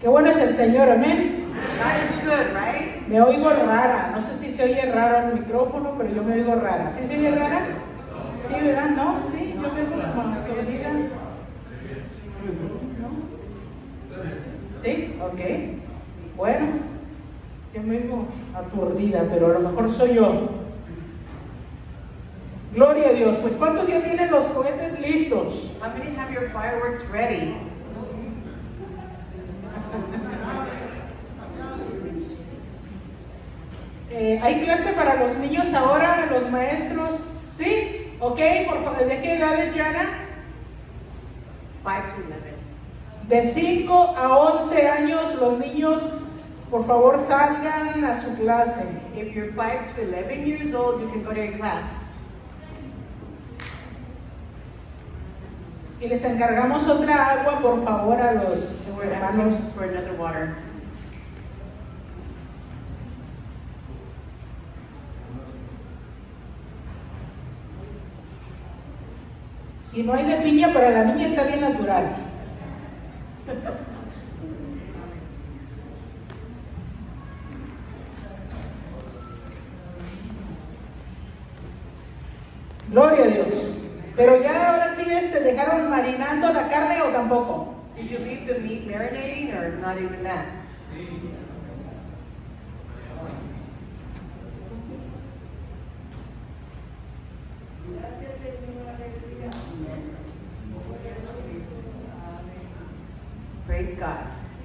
Qué bueno es el Señor, amén. God is good, right? Me oigo rara, no sé si se oye raro el micrófono, pero yo me oigo rara. ¿Sí se oye rara? Sí, ¿verdad? ¿No? Sí, yo me oigo como aturdida. ¿No? ¿Sí? Ok. Bueno, yo me oigo aturdida, pero a lo mejor soy yo. Gloria a Dios. Pues ¿cuántos ya tienen los cohetes listos? How many have your fireworks ready? ¿Hay clase para los niños ahora, los maestros? ¿Sí? Ok, por favor. ¿De qué edad es Jana? 5 to 11. De 5 a 11 años, los niños, por favor, salgan a su clase. If you're 5 to 11 years old, you can go to your class. Y les encargamos otra agua, por favor, a los And we're hermanos. asking for another water. Si no hay de piña, para la niña está bien natural. Gloria a Dios. Pero ya ahora sí, ¿dejaron marinando la carne o tampoco? Did you leave the meat marinating or not even that? Praise God.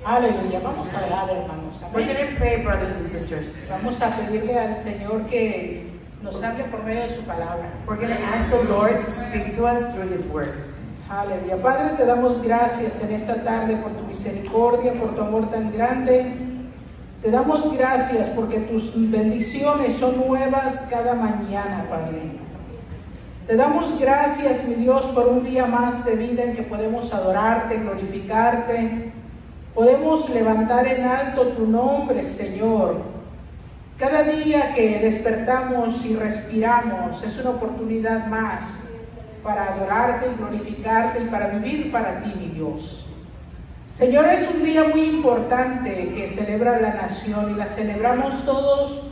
Aleluya. Vamos a orar, hermanos. We're Amén. going to pray, brothers and sisters. Vamos a pedirle al Señor que nos hable por medio de su palabra. We're going to ask the Lord to speak to us through His Word. Aleluya. Padre, te damos gracias en esta tarde por tu misericordia, por tu amor tan grande. Te damos gracias porque tus bendiciones son nuevas cada mañana, Padre. Te damos gracias, mi Dios, por un día más de vida en que podemos adorarte, glorificarte. Podemos levantar en alto tu nombre, Señor. Cada día que despertamos y respiramos es una oportunidad más para adorarte y glorificarte y para vivir para ti, mi Dios. Señor, es un día muy importante que celebra la nación y la celebramos todos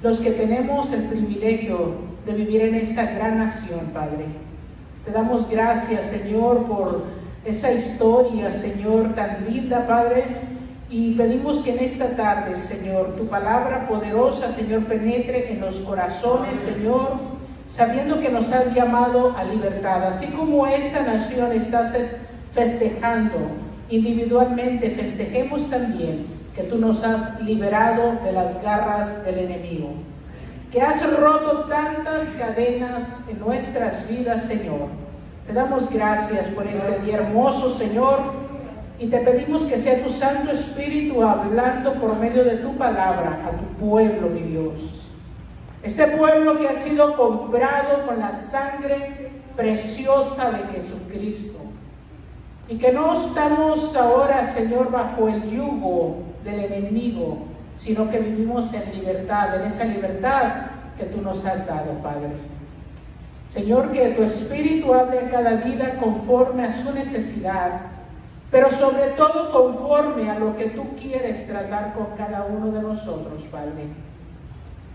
los que tenemos el privilegio de vivir en esta gran nación, Padre. Te damos gracias, Señor, por esa historia, Señor, tan linda, Padre, y pedimos que en esta tarde, Señor, tu palabra poderosa, Señor, penetre en los corazones, Señor, sabiendo que nos has llamado a libertad. Así como esta nación está festejando individualmente, festejemos también que tú nos has liberado de las garras del enemigo, que has roto tantas cadenas en nuestras vidas, Señor. Te damos gracias por este día hermoso, Señor, y te pedimos que sea tu Santo Espíritu hablando por medio de tu palabra a tu pueblo, mi Dios. Este pueblo que ha sido comprado con la sangre preciosa de Jesucristo. Y que no estamos ahora, Señor, bajo el yugo del enemigo, sino que vivimos en libertad, en esa libertad que tú nos has dado, Padre. Señor, que tu Espíritu hable a cada vida conforme a su necesidad, pero sobre todo conforme a lo que tú quieres tratar con cada uno de nosotros, Padre.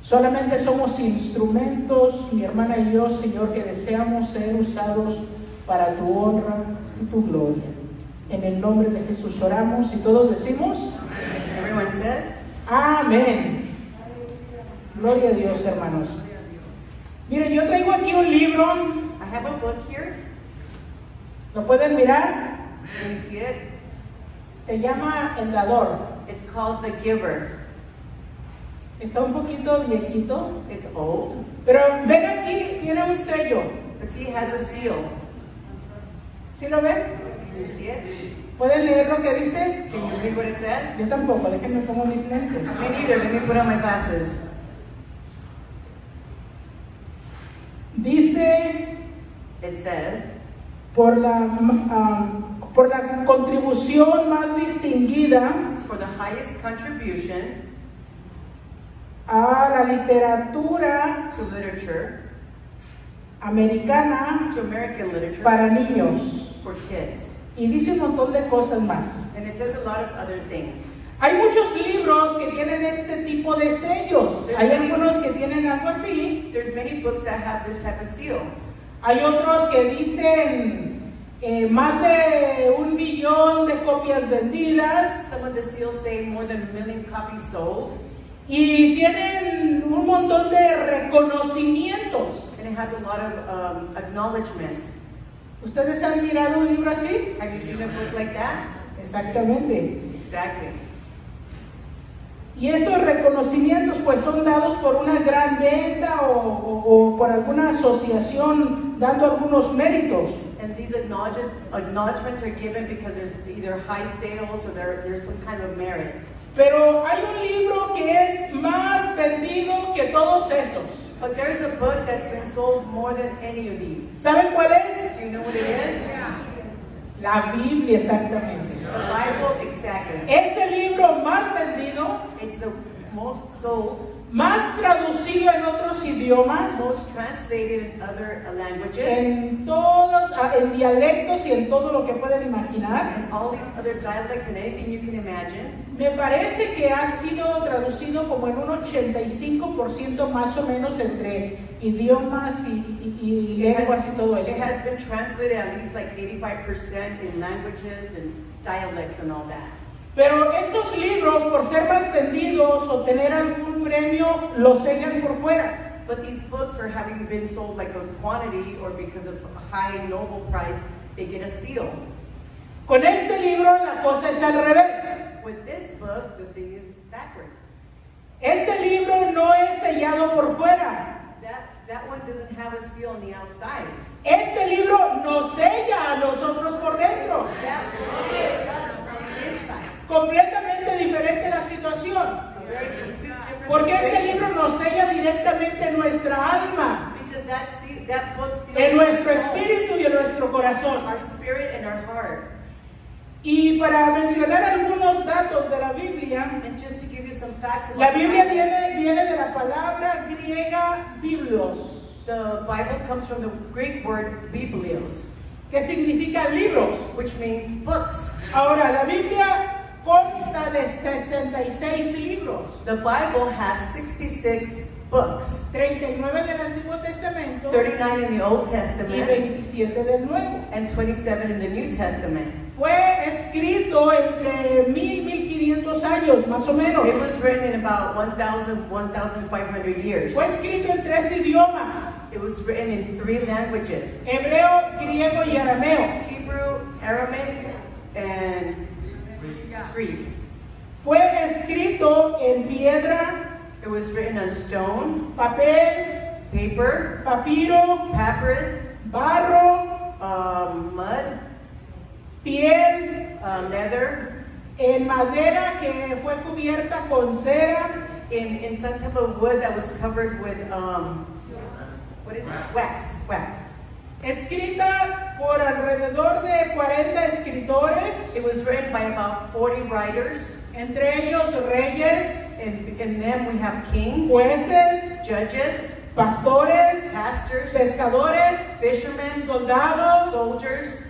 Solamente somos instrumentos, mi hermana y yo, Señor, que deseamos ser usados para tu honra y tu gloria. En el nombre de Jesús oramos y todos decimos Everyone says, amén. Gloria a Dios, hermanos. Miren, yo traigo aquí un libro. I have a book here. ¿Lo pueden mirar? Can you see it? Se llama El Dador. It's called The Giver. Está un poquito viejito, It's old, pero ven aquí, tiene un sello. but see, it has a seal. ¿Sí lo ven? Can you see it? ¿Pueden leer lo que dice? Can you read what it says? Yo tampoco, déjenme pongo mis lentes. Me neither. Let me put on my glasses. Dice, It says, por la contribución más distinguida for the highest contribution a la literatura to literature, americana to American literature, para niños. for kids. Y dice un montón de cosas más. And it says a lot of other things. Hay muchos libros que tienen este tipo de sellos. Hay algunos que tienen algo así. There's many books that have this type of seal. Hay otros que dicen más de 1 millón de copias vendidas. Some of the seals say more than 1 million copies sold. Y tienen un montón de reconocimientos. And it has a lot of acknowledgments. ¿Ustedes han mirado un libro así? Have you seen a book like that? Exactamente. Exactly. Y estos reconocimientos pues son dados por una gran venta o por alguna asociación dando algunos méritos. And these acknowledgments are given because there's either high sales or there's some kind of merit. Pero hay un libro que es más vendido que todos esos. But there's a book that's been sold more than any of these. ¿Saben cuál es? Do you know what it is? La Biblia, exactamente. The Bible, exactly. Es el libro más vendido, It's the most sold, más traducido en otros idiomas, most translated in other languages, en dialectos y en todo lo que pueden imaginar. and all these other dialects and anything you can imagine. Me parece que ha sido traducido como en un 85% más o menos entre idiomas y lenguas y todo eso. It has been translated at least like 85% in languages and dialects and all that. Pero estos libros, por ser más vendidos o tener algún premio, los sellan por fuera. But these books, for having been sold like a quantity or because of a high Nobel price, they get a seal. Con este libro la cosa es al revés. With this book, the thing is backwards. Este libro no es sellado por fuera. That one doesn't have a seal on the outside. Este libro nos sella a nosotros por dentro. That one does on the inside. Completamente diferente la situación. Very different Porque este situation. libro nos sella directamente en nuestra alma, Because that book seals en nuestro our soul, espíritu y en nuestro corazón. our spirit and our heart. Y para mencionar algunos datos de la Biblia, And just to give you some facts about la the Biblia Bible, viene de la palabra griega biblos, the Bible comes from the Greek word biblios, que significa libros. which means books. Ahora, la Biblia consta de 66 libros, The Bible has 66 books, 39 del Antiguo Testamento 39 in the Old y Testament 27 del Nuevo. and 27 in the New Testament. Fue escrito entre 1500 años, más o menos. It was written in about 1,500 years. Fue escrito en 3 idiomas, It was written in 3 languages, hebreo, griego y arameo. Hebrew, Aramaic, and Greek. Fue escrito en piedra, It was written on stone, papel, paper, papiro, papyrus, barro, mud, piel, leather, en madera que fue cubierta con cera, in some type of wood that was covered with, what is it? Wax. escrita por alrededor de 40 escritores, It was written by about 40 writers. entre ellos reyes, In them we have kings, jueces, judges, pastores, pastors, pescadores, fishermen, soldados, soldiers,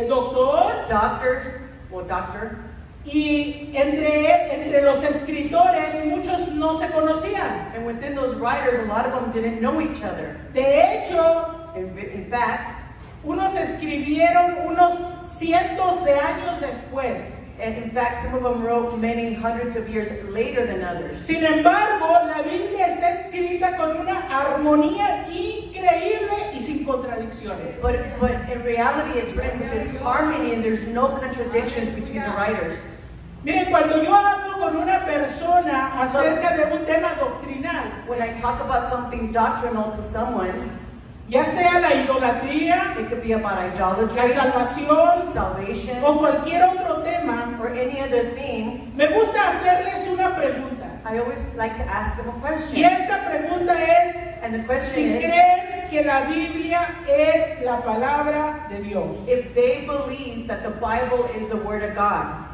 doctor, doctor, y entre los escritores muchos no se conocían. and within those writers, a lot of them didn't know each other. De hecho, In fact, unos escribieron unos cientos de años después. some of them wrote many hundreds of years later than others. Sin embargo, la Biblia está escrita con una armonía increíble y sin contradicciones. But in reality, it's written with this harmony, and there's no contradictions between the writers. Miren, cuando yo hablo con una persona acerca de un tema doctrinal, When I talk about something doctrinal to someone, ya sea la idolatría, it could be about la idolatry, salvación salvation, o cualquier otro tema, or any other theme. me gusta hacerles una pregunta. I always like to ask them a Y question. esta pregunta es, And the si question is, creen que la Biblia es la palabra de Dios. if they believe that the Bible is the Word of God.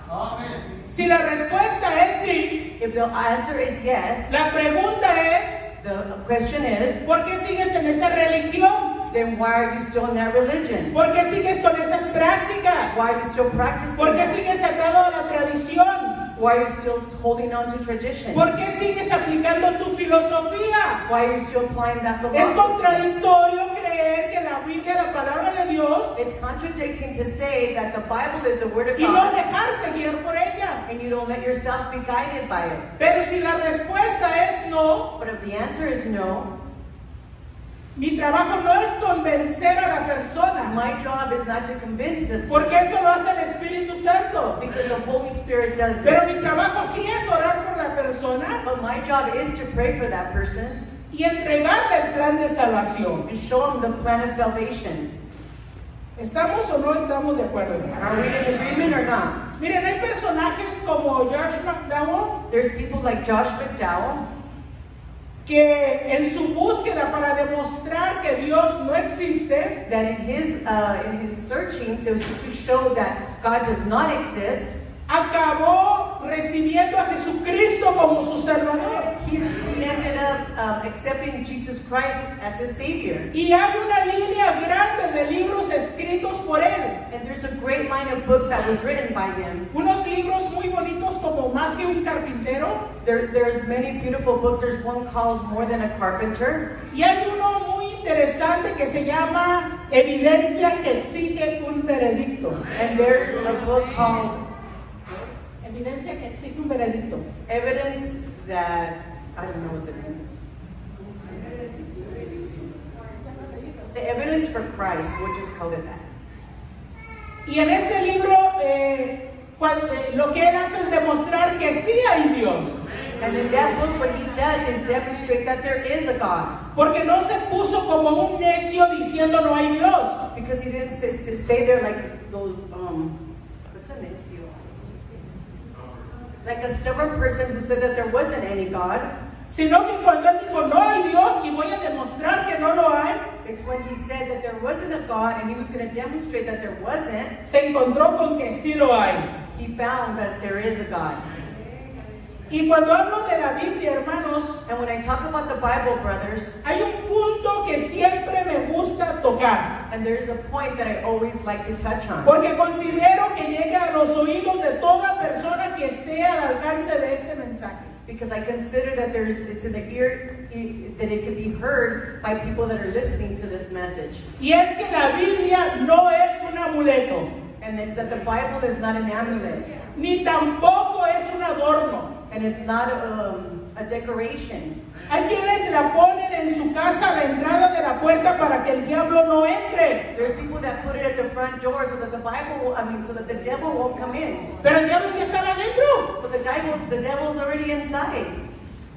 Si la respuesta es sí, If the answer is yes, la pregunta es, the question is, ¿por qué sigues en esa religión? then why are you still in that religion? ¿Por qué sigues con esas prácticas? Why are you still practicing ¿Por qué that? sigues atado a la tradición? Why are you still holding on to tradition? ¿Por qué sigues aplicando tu filosofía? Why are you still applying that Es philosophy? contradictorio creer que la Biblia, la palabra de Dios, It's contradicting to say that the Bible is the Word of y no God dejarse guiar por ella. and you don't let yourself be guided by it. Pero si la respuesta es no, But if the answer is no, mi trabajo no es convencer a la persona, my job is not to convince this porque person eso lo hace el Espíritu Santo. because the Holy Spirit does Pero mi this. trabajo sí es orar por la persona But my job is to pray for that person y entregarle el plan de salvación. and show them the plan of salvation. ¿Estamos o no estamos de acuerdo? Are we in agreement or not? Miren, hay personajes como Josh McDowell There's people like Josh McDowell que en su búsqueda para demostrar que Dios no existe, that in his searching to show that God does not exist, acabó recibiendo a Jesucristo como su Salvador. he ended up accepting Jesus Christ as his Savior. Y hay una línea grande de libros escritos por él. And there's a great line of books that was written by him. Unos libros muy bonitos como Más que un carpintero. There's many beautiful books. There's one called More Than a Carpenter. Y hay uno muy interesante que se llama Evidencia que exige un veredicto. And there's a book called Evidencia que exige un veredicto. Evidence That, I don't know what the name is. The Evidence for Christ, we'll just call it that. Y en ese libro lo que él hace es demostrar que sí hay Dios. And in that book, what he does is demonstrate that there is a God. Porque no se puso como un necio diciendo no hay Dios. Because he didn't stay there like those, what's a necio? Like a stubborn person who said that there wasn't any God. Sino que cuando él dijo no hay Dios y voy a demostrar que no lo hay, It's when he said that there wasn't a God and he was going to demonstrate that there wasn't, se encontró con que sí lo hay. he found that there is a God. Y cuando hablo de la Biblia, hermanos, And when I talk about the Bible, brothers, hay un punto que siempre me gusta tocar. and there's a point that I always like to touch on. Porque considero que llega a los oídos de toda persona que esté al alcance de este mensaje. Because I consider that it's in the ear, that it can be heard by people that are listening to this message. Y es que la Biblia no es un amuleto, And it's that the Bible is not an amulet. ni tampoco es un adorno. And it's not a decoration. Hay quienes la ponen en su casa a la entrada de la puerta para que el diablo no entre. There's people that put it at the front door so that so that the devil won't come in. Pero el diablo ya estaba dentro. But the devil's already inside.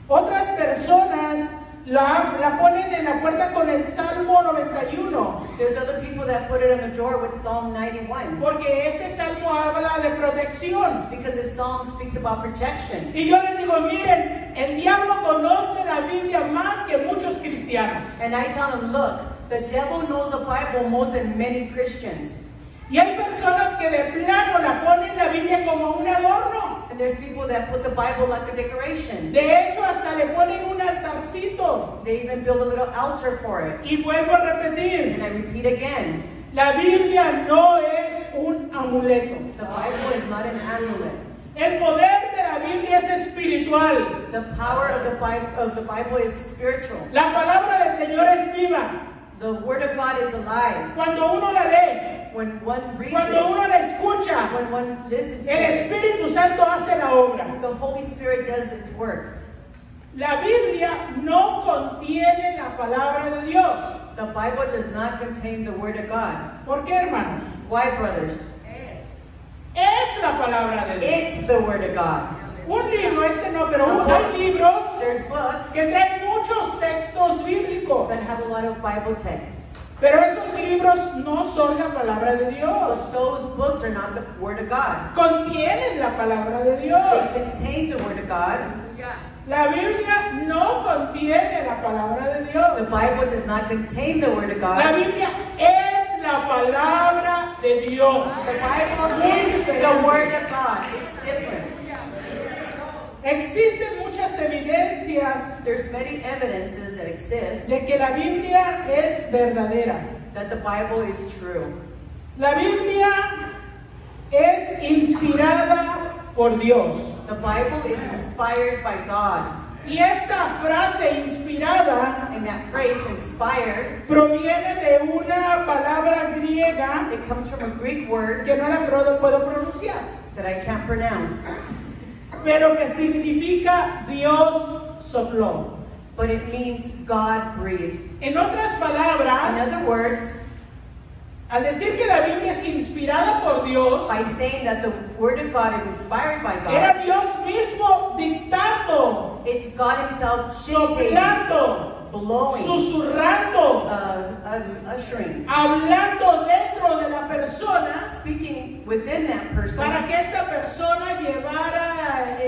Otras personas la ponen en la puerta con el Salmo 91. There's other people that put it on the door with Psalm 91. Porque este salmo habla de protección. Because this psalm speaks about protection. Y yo les digo, miren, el diablo conoce la Biblia más que muchos cristianos. And I tell them, look, the devil knows the Bible more than many Christians. Y hay personas que de plano la ponen la Biblia como un adorno. And there's people that put the Bible like a decoration. De hecho, hasta le ponen un altarcito. They even build a little altar for it. Y vuelvo a repetir, And I repeat again, la Biblia no es un amuleto. the Bible is not an amulet. El poder de la Biblia es espiritual. The power of the Bible is spiritual. La palabra del Señor es viva. The Word of God is alive. Cuando uno la lee, When one reads cuando it, uno la escucha, when one listens to el it, Espíritu Santo hace la obra. the Holy Spirit does its work. La Biblia no contiene la palabra de Dios. The Bible does not contain the Word of God. ¿Por qué, hermanos? Why, brothers? Es la palabra de Dios. It's the Word of God. Un libro, este no, pero hay libros There's books que traen muchos textos bíblicos. that have a lot of Bible texts. Pero esos libros no son la palabra de Dios. But those books are not the Word of God. Contienen la palabra de Dios. They contain the Word of God. La Biblia no contiene la palabra de The Dios. Bible does not contain the Word of La God. Biblia es la palabra de Dios. The Bible is the Word of God. It's different. Existen muchas evidencias pruebas There's many evidences that exist de que la Biblia es verdadera. that the Bible is true. La Biblia es inspirada por Dios. The Bible is inspired by God. Y esta frase inspirada And that phrase, inspired, proviene de una palabra griega it comes from a Greek word que no la puedo pronunciar, that I can't pronounce, pero que significa Dios sopló. but it means God breathed. En otras In palabras, other words, al decir que la Biblia es inspirada por Dios, by saying that the Word of God is inspired by God, era Dios mismo dictando, it's God Himself dictating, soplando, blowing, susurrando, ushering, hablando dentro de la persona speaking within that person para que esta persona llevara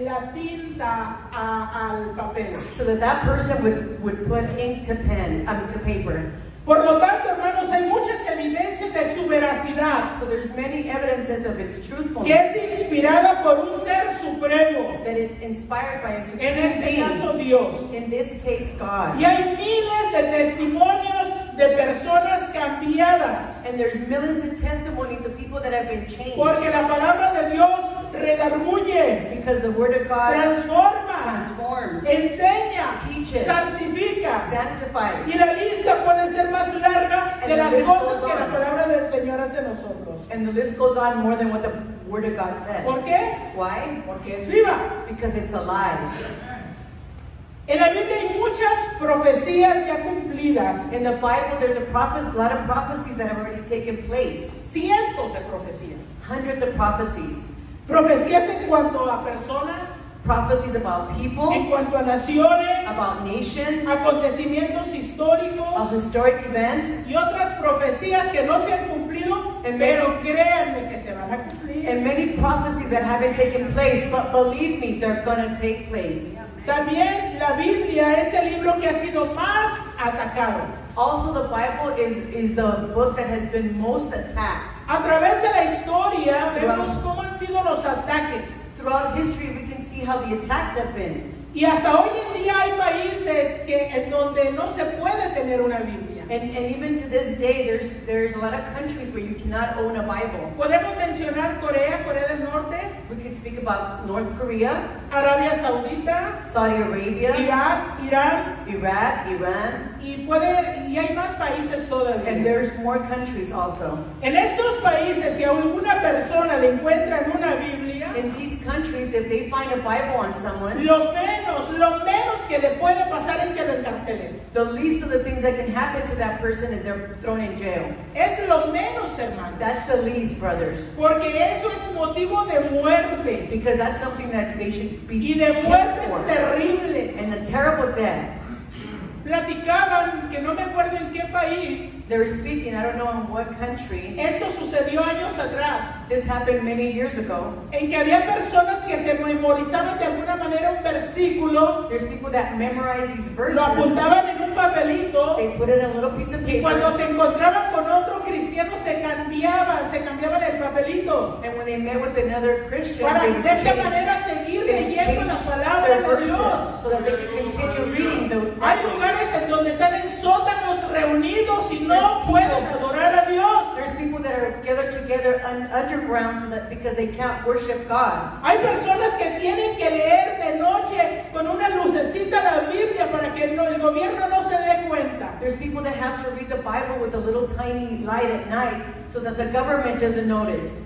la tinta al papel. so that that person would put ink to pen, to paper. Por lo tanto, hermanos, hay muchas evidencias de su veracidad, So there's many evidences of its que truthfulness, es inspirada por un ser supremo, that it's inspired by a en supreme este caso being, Dios. in this case God. Y hay miles de testimonios de personas cambiadas, And there's millions of testimonies of people that have been changed porque la palabra de Dios redarguye, because the Word of God transforma, transforms, enseña, teaches, santifica. sanctifies. Y la lista puede ser más larga de And las the list cosas goes que la on. palabra del Señor hace en nosotros. And the list goes on more than what the Word of God ¿Por says. qué? Why? Porque es viva. Because it's alive. En la Biblia hay muchas profecías ya cumplidas, In the Bible, there's a lot of prophecies that have already taken place. cientos de profecías. Hundreds of prophecies. Profecías en cuanto a personas, Prophecies about people, en cuanto a naciones, about nations, acontecimientos of históricos historic events, y otras profecías que no se han cumplido, And pero créanme que se van a cumplir. and many prophecies that haven't taken place, but believe me, they're going to take place. También la Biblia es el libro que ha sido más atacado. Also, the Bible is the book that has been most attacked. A través de la historia vemos cómo han sido los ataques. Throughout history, we can see how the attacks have been. Y hasta hoy en día hay países en donde no se puede tener una Biblia. And even to this day, there's a lot of countries where you cannot own a Bible. Podemos mencionar Corea del Norte, We could speak about North Korea, Arabia Saudita, Saudi Arabia, Irak, Irán, Iraq, Iran, y hay más países and todavía. there's more countries also. En estos países, si a alguna persona le encuentran una Biblia, In these countries, if they find a Bible on someone, lo menos que le puede pasar es que lo encarcelen. the least of the things that can happen to that person is they're thrown in jail. Es lo menos, hermano. That's the least, brothers, Porque eso es motivo de muerte. because that's something that they should be Y de killed muertes for. terribles. And the terrible death. Platicaban, que no me acuerdo en qué país, They were speaking, I don't know in what country. esto sucedió años atrás, This happened many years ago. en que había personas que se memorizaban de alguna manera un versículo, There's people that memorize these verses. lo apuntaban en un papelito, They put it in a little piece of y cuando paper. se encontraban con otro cristiano se cambiaban el papelito, And when they met with another Christian, para they de would esta change, manera seguir they would leyendo la change palabra their de verses Dios. so that they could continue reading the Hay lugares en donde están en sótanos reunidos y no pueden adorar a Dios. There's people that are gathered together underground so that because they can't worship God. Hay personas que tienen que leer de noche con una lucecita la Biblia para que el gobierno no se dé cuenta. There's people that have to read the Bible with a little tiny light at night so that the government doesn't notice.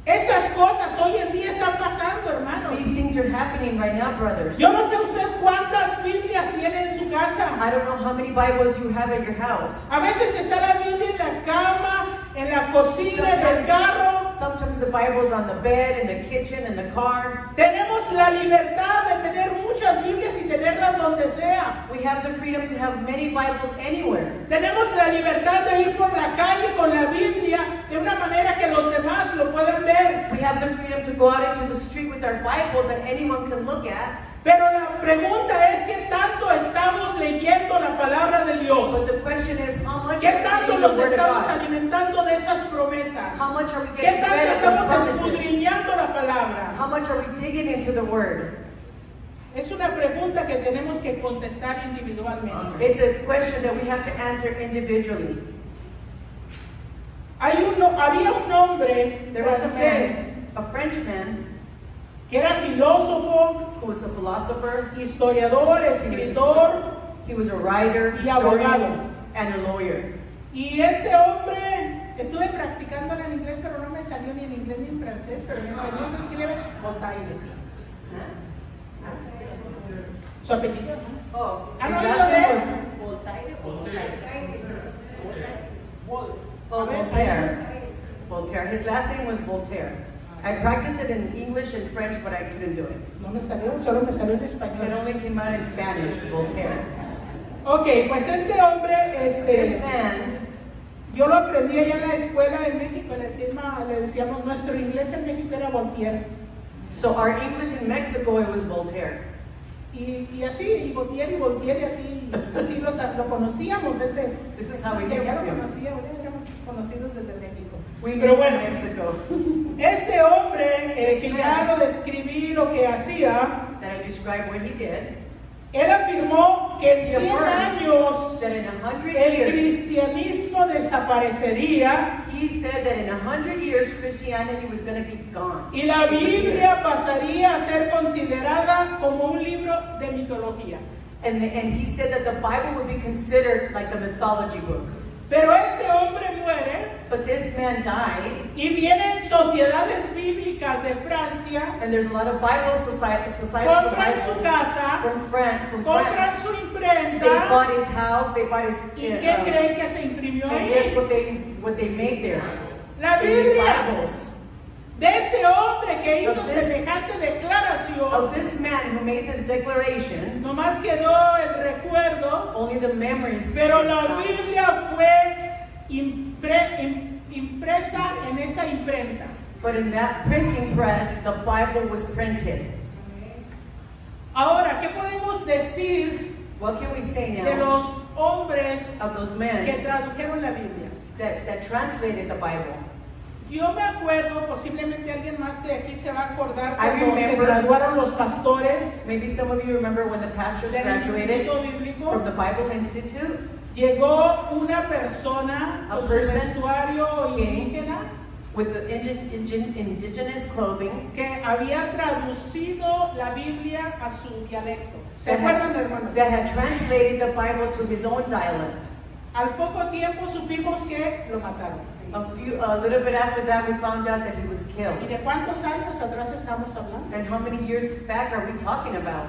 Estas cosas hoy en día están pasando, hermanos. These things are happening right now, brothers. Yo no sé usted cuántas Biblias tiene en su casa. I don't know how many Bibles you have at your house. A veces está la Biblia en la cama, en la cocina, en el carro. Sometimes the Bible's on the bed, in the kitchen, in the car. Tenemos la libertad de tener muchas Biblias y tenerlas donde sea. We have the freedom to have many Bibles anywhere. Tenemos la libertad de ir por la calle con la Biblia de una manera que los demás lo puedan ver. We have the freedom to go out into the street with our Bibles that anyone can look at. Pero la pregunta es ¿qué tanto estamos leyendo la palabra de Dios? But the question is, how much ¿Qué are we tanto reading the nos Word of estamos God? alimentando de esas promesas? How much are we ¿Qué getting tanto fed of those estamos promises? escudriñando la palabra? How much are we digging into the Word? Es una pregunta que tenemos que contestar individualmente. It's a question that we have to answer individually. Había un hombre There was francés a Frenchman que era filósofo, who was a philosopher, historiador, escritor he was a writer, y abogado. historian, and a lawyer. Y este hombre, estuve practicándolo en inglés, pero no me salió ni en inglés ni en francés, pero en español se escribe Voltaire. Su apellido, ¿no? Oh, ¿Han his oído last de name él? was Voltaire. Voltaire. His last name was Voltaire. I practiced it in English and French, but I couldn't do it. No me salió, solo me salió en It español. only came out in Spanish, Voltaire. Ok, pues este hombre, This man, yo lo aprendí allá en la escuela en México, le decíamos, nuestro inglés en México era Voltaire. so our English in Mexico, it was Voltaire. Y así, y Voltaire, así lo conocíamos. This is how we ya knew lo him. conocía, ya éramos conocidos desde México. We Pero knew bueno, in Mexico este hombre, que ya lo describí lo que hacía, that I described what he did. él afirmó que en He 100 affirmed años that in 100 el years, cristianismo desaparecería he said that in 100 years Christianity was going to be gone. y la Biblia pasaría a ser considerada como un libro de mitología. And he said that the Bible would be considered like a mythology book. Pero este hombre muere But this man died, y vienen sociedades bíblicas de Francia, and there's a lot of Bible society compran su casa, from France. compran su They imprenta. bought his house, they bought his ¿Y qué creen que se imprimió and guess ahí? what they made there? La They made Biblia Bibles. de este hombre que hizo Of this- semejante declaración. Of this man who made this declaration, Nomás quedó el recuerdo, only the memories. pero la Biblia fue impresa en esa imprenta. But in that printing press, the Bible was printed. Ahora, ¿qué podemos decir What can we say de now los hombres of those que men tradujeron la Biblia? that translated the Bible? Yo me acuerdo, posiblemente alguien más de aquí se va a acordar I cuando se remember- graduaron los pastores Maybe some of you remember when the pastors del graduated Instituto Bíblico. from the Bible Institute. Llegó una persona A con su person vestuario came indígena with the indigenous clothing que había traducido la Biblia a su dialecto. ¿Se that acuerdan, hermanos? that had translated the Bible to his own dialect. Al poco tiempo supimos que lo mataron. A little bit after that, we found out that he was ¿Y killed. de cuántos años atrás estamos hablando? And how many years back are we talking about?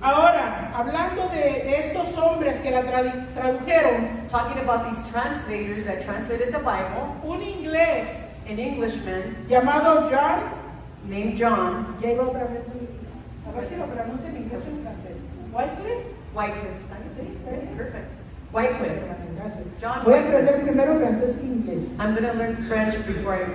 Ahora, hablando de estos hombres que la tradujeron, Talking about these translators that translated the Bible, un inglés an Englishman llamado John, named John llegó otra vez, a ver si lo pronuncio en inglés o en francés. Wycliffe. Wycliffe. Sí, está bien. Perfect. Wycliffe. Gracias. John Voy a Wycliffe. aprender primero francés que inglés. I'm going to learn French before I.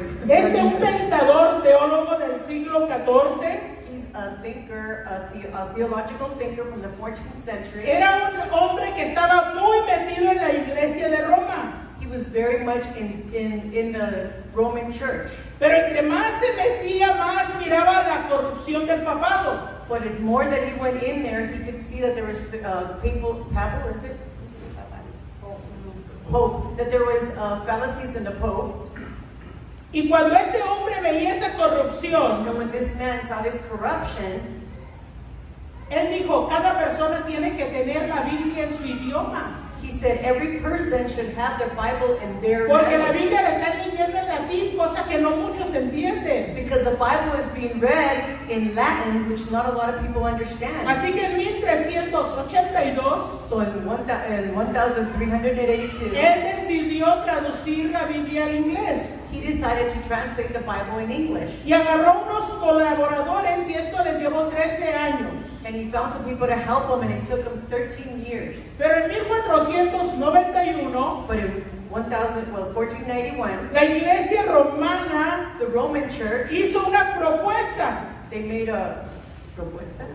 Un pensador teólogo del siglo XIV. He's a thinker, a theological thinker from the 14th century. Era un hombre que estaba muy metido en la iglesia de Roma. He was very much in the Roman Church. Pero entre más se metía, más miraba la corrupción del papado. But as more that he went in there, he could see that there was papal, is it? Pope. That there was fallacies in the Pope. Y cuando este hombre veía esa corrupción, And when this man saw this corruption, él dijo, cada persona tiene que tener la Biblia en su idioma. he said every person should have their Bible in their Porque la language. Biblia la están leyendo en latín, cosa que no muchos entienden. Because the Bible is being read in Latin, which not a lot of people understand. Así que en 1382, So in 1382, él decidió traducir la Biblia al inglés. he decided to translate the Bible in English. Y agarró unos colaboradores y esto les llevó 13 años. And he found some people to help him, and it took him 13 years. Pero en 1491, But in 1491, la iglesia romana the Roman Church, hizo una propuesta they made a propuesta?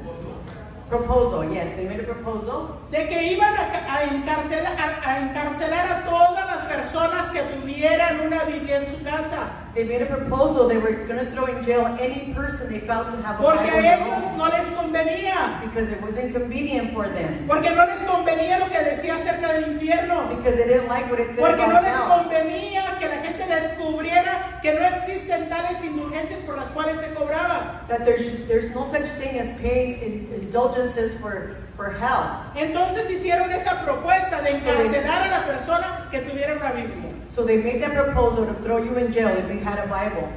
They made a proposal de que iban a encarcelar a todas las personas que tuvieran una Biblia en su casa. They made a proposal. They were going to throw in jail any person they found to have a Porque Bible a in their ellos home no les convenía. because it wasn't convenient for them. Porque no les convenía lo que decía acerca del infierno. Because they didn't like what it said Porque no about les hell. convenía que la gente descubriera que no existen tales indulgencias por las cuales se cobraba. That there's no such thing as paying indulgences for hell. Entonces hicieron esa propuesta de encarcelar a la persona que tuviera una Biblia. So they made that proposal to throw you in jail if you had a Bible.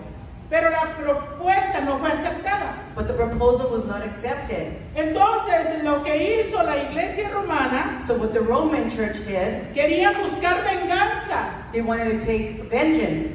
Pero la propuesta no fue aceptada. But the proposal was not accepted. Entonces lo que hizo la iglesia romana, So what the Roman church did, quería buscar venganza. they wanted to take vengeance.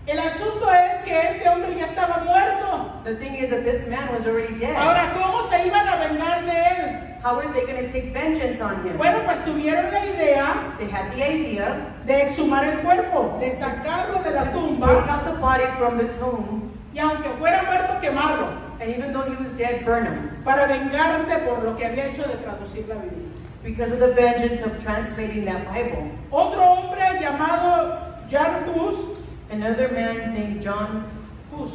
El asunto es que este hombre ya estaba muerto. The thing is that this man was already dead. Ahora, ¿cómo se iban a vengar de él? How were they going to take vengeance on him? Bueno, pues tuvieron la idea They had the idea de exhumar el cuerpo, de sacarlo de la to take tumba out the body from the tomb, y aunque fuera muerto, quemarlo and even though he was dead, burn him para vengarse por lo que había hecho de traducir la Biblia. because of the vengeance of translating that Bible. Otro hombre llamado Jan Hus, Another man named John Hus,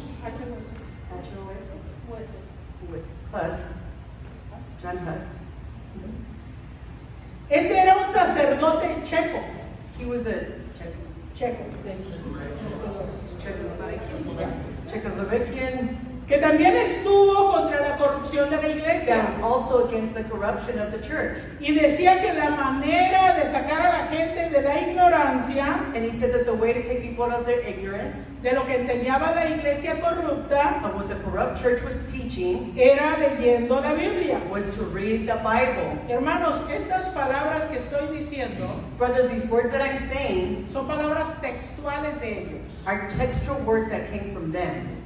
Huss, John Huss. este era un sacerdote checo, He was a Czechoslovakian que también estuvo contra la corrupción de la iglesia. that was also against the corruption of the church. Y decía que la manera de sacar a la gente de la ignorancia, And he said that the way to take people out of their ignorance de lo que enseñaba la iglesia corrupta, of what the corrupt church was teaching era leyendo la Biblia. was to read the Bible. Hermanos, estas palabras que estoy diciendo Brothers, these words that I'm saying son palabras textuales de ellos. are textual words that came from them.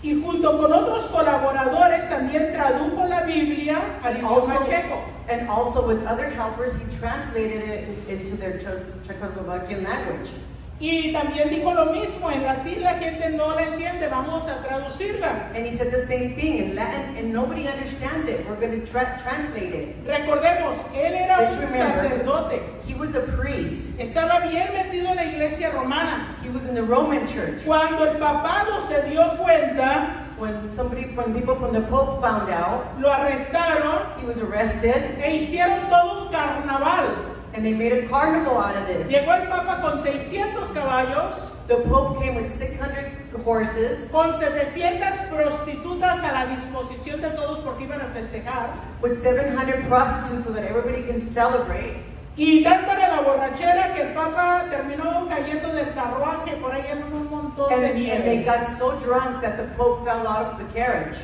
Y junto con otros colaboradores también tradujo la Biblia al idioma checo. And also with other helpers, he translated it into their Czechoslovakian language. Y también dijo lo mismo, en latín la gente no la entiende, vamos a traducirla. And he said the same thing in Latin, and nobody understands it. We're going to translate it. Recordemos, él era Let's un remember. sacerdote, He was a priest. estaba bien metido en la iglesia romana. He was in the Roman church. Cuando el papado se dio cuenta, When people from the Pope found out, lo arrestaron he was arrested, e hicieron todo un carnaval. and they made a carnival out of this. Llegó el Papa con 600 caballos, The Pope came with 600 horses, con 700 prostitutas a la disposición de todos porque iban a festejar. with 700 prostitutes so that everybody can celebrate. Y tanto era la borrachera que el Papa terminó cayendo del carruaje por ahí en un montón de And they nieve. got so drunk that the Pope fell out of the carriage.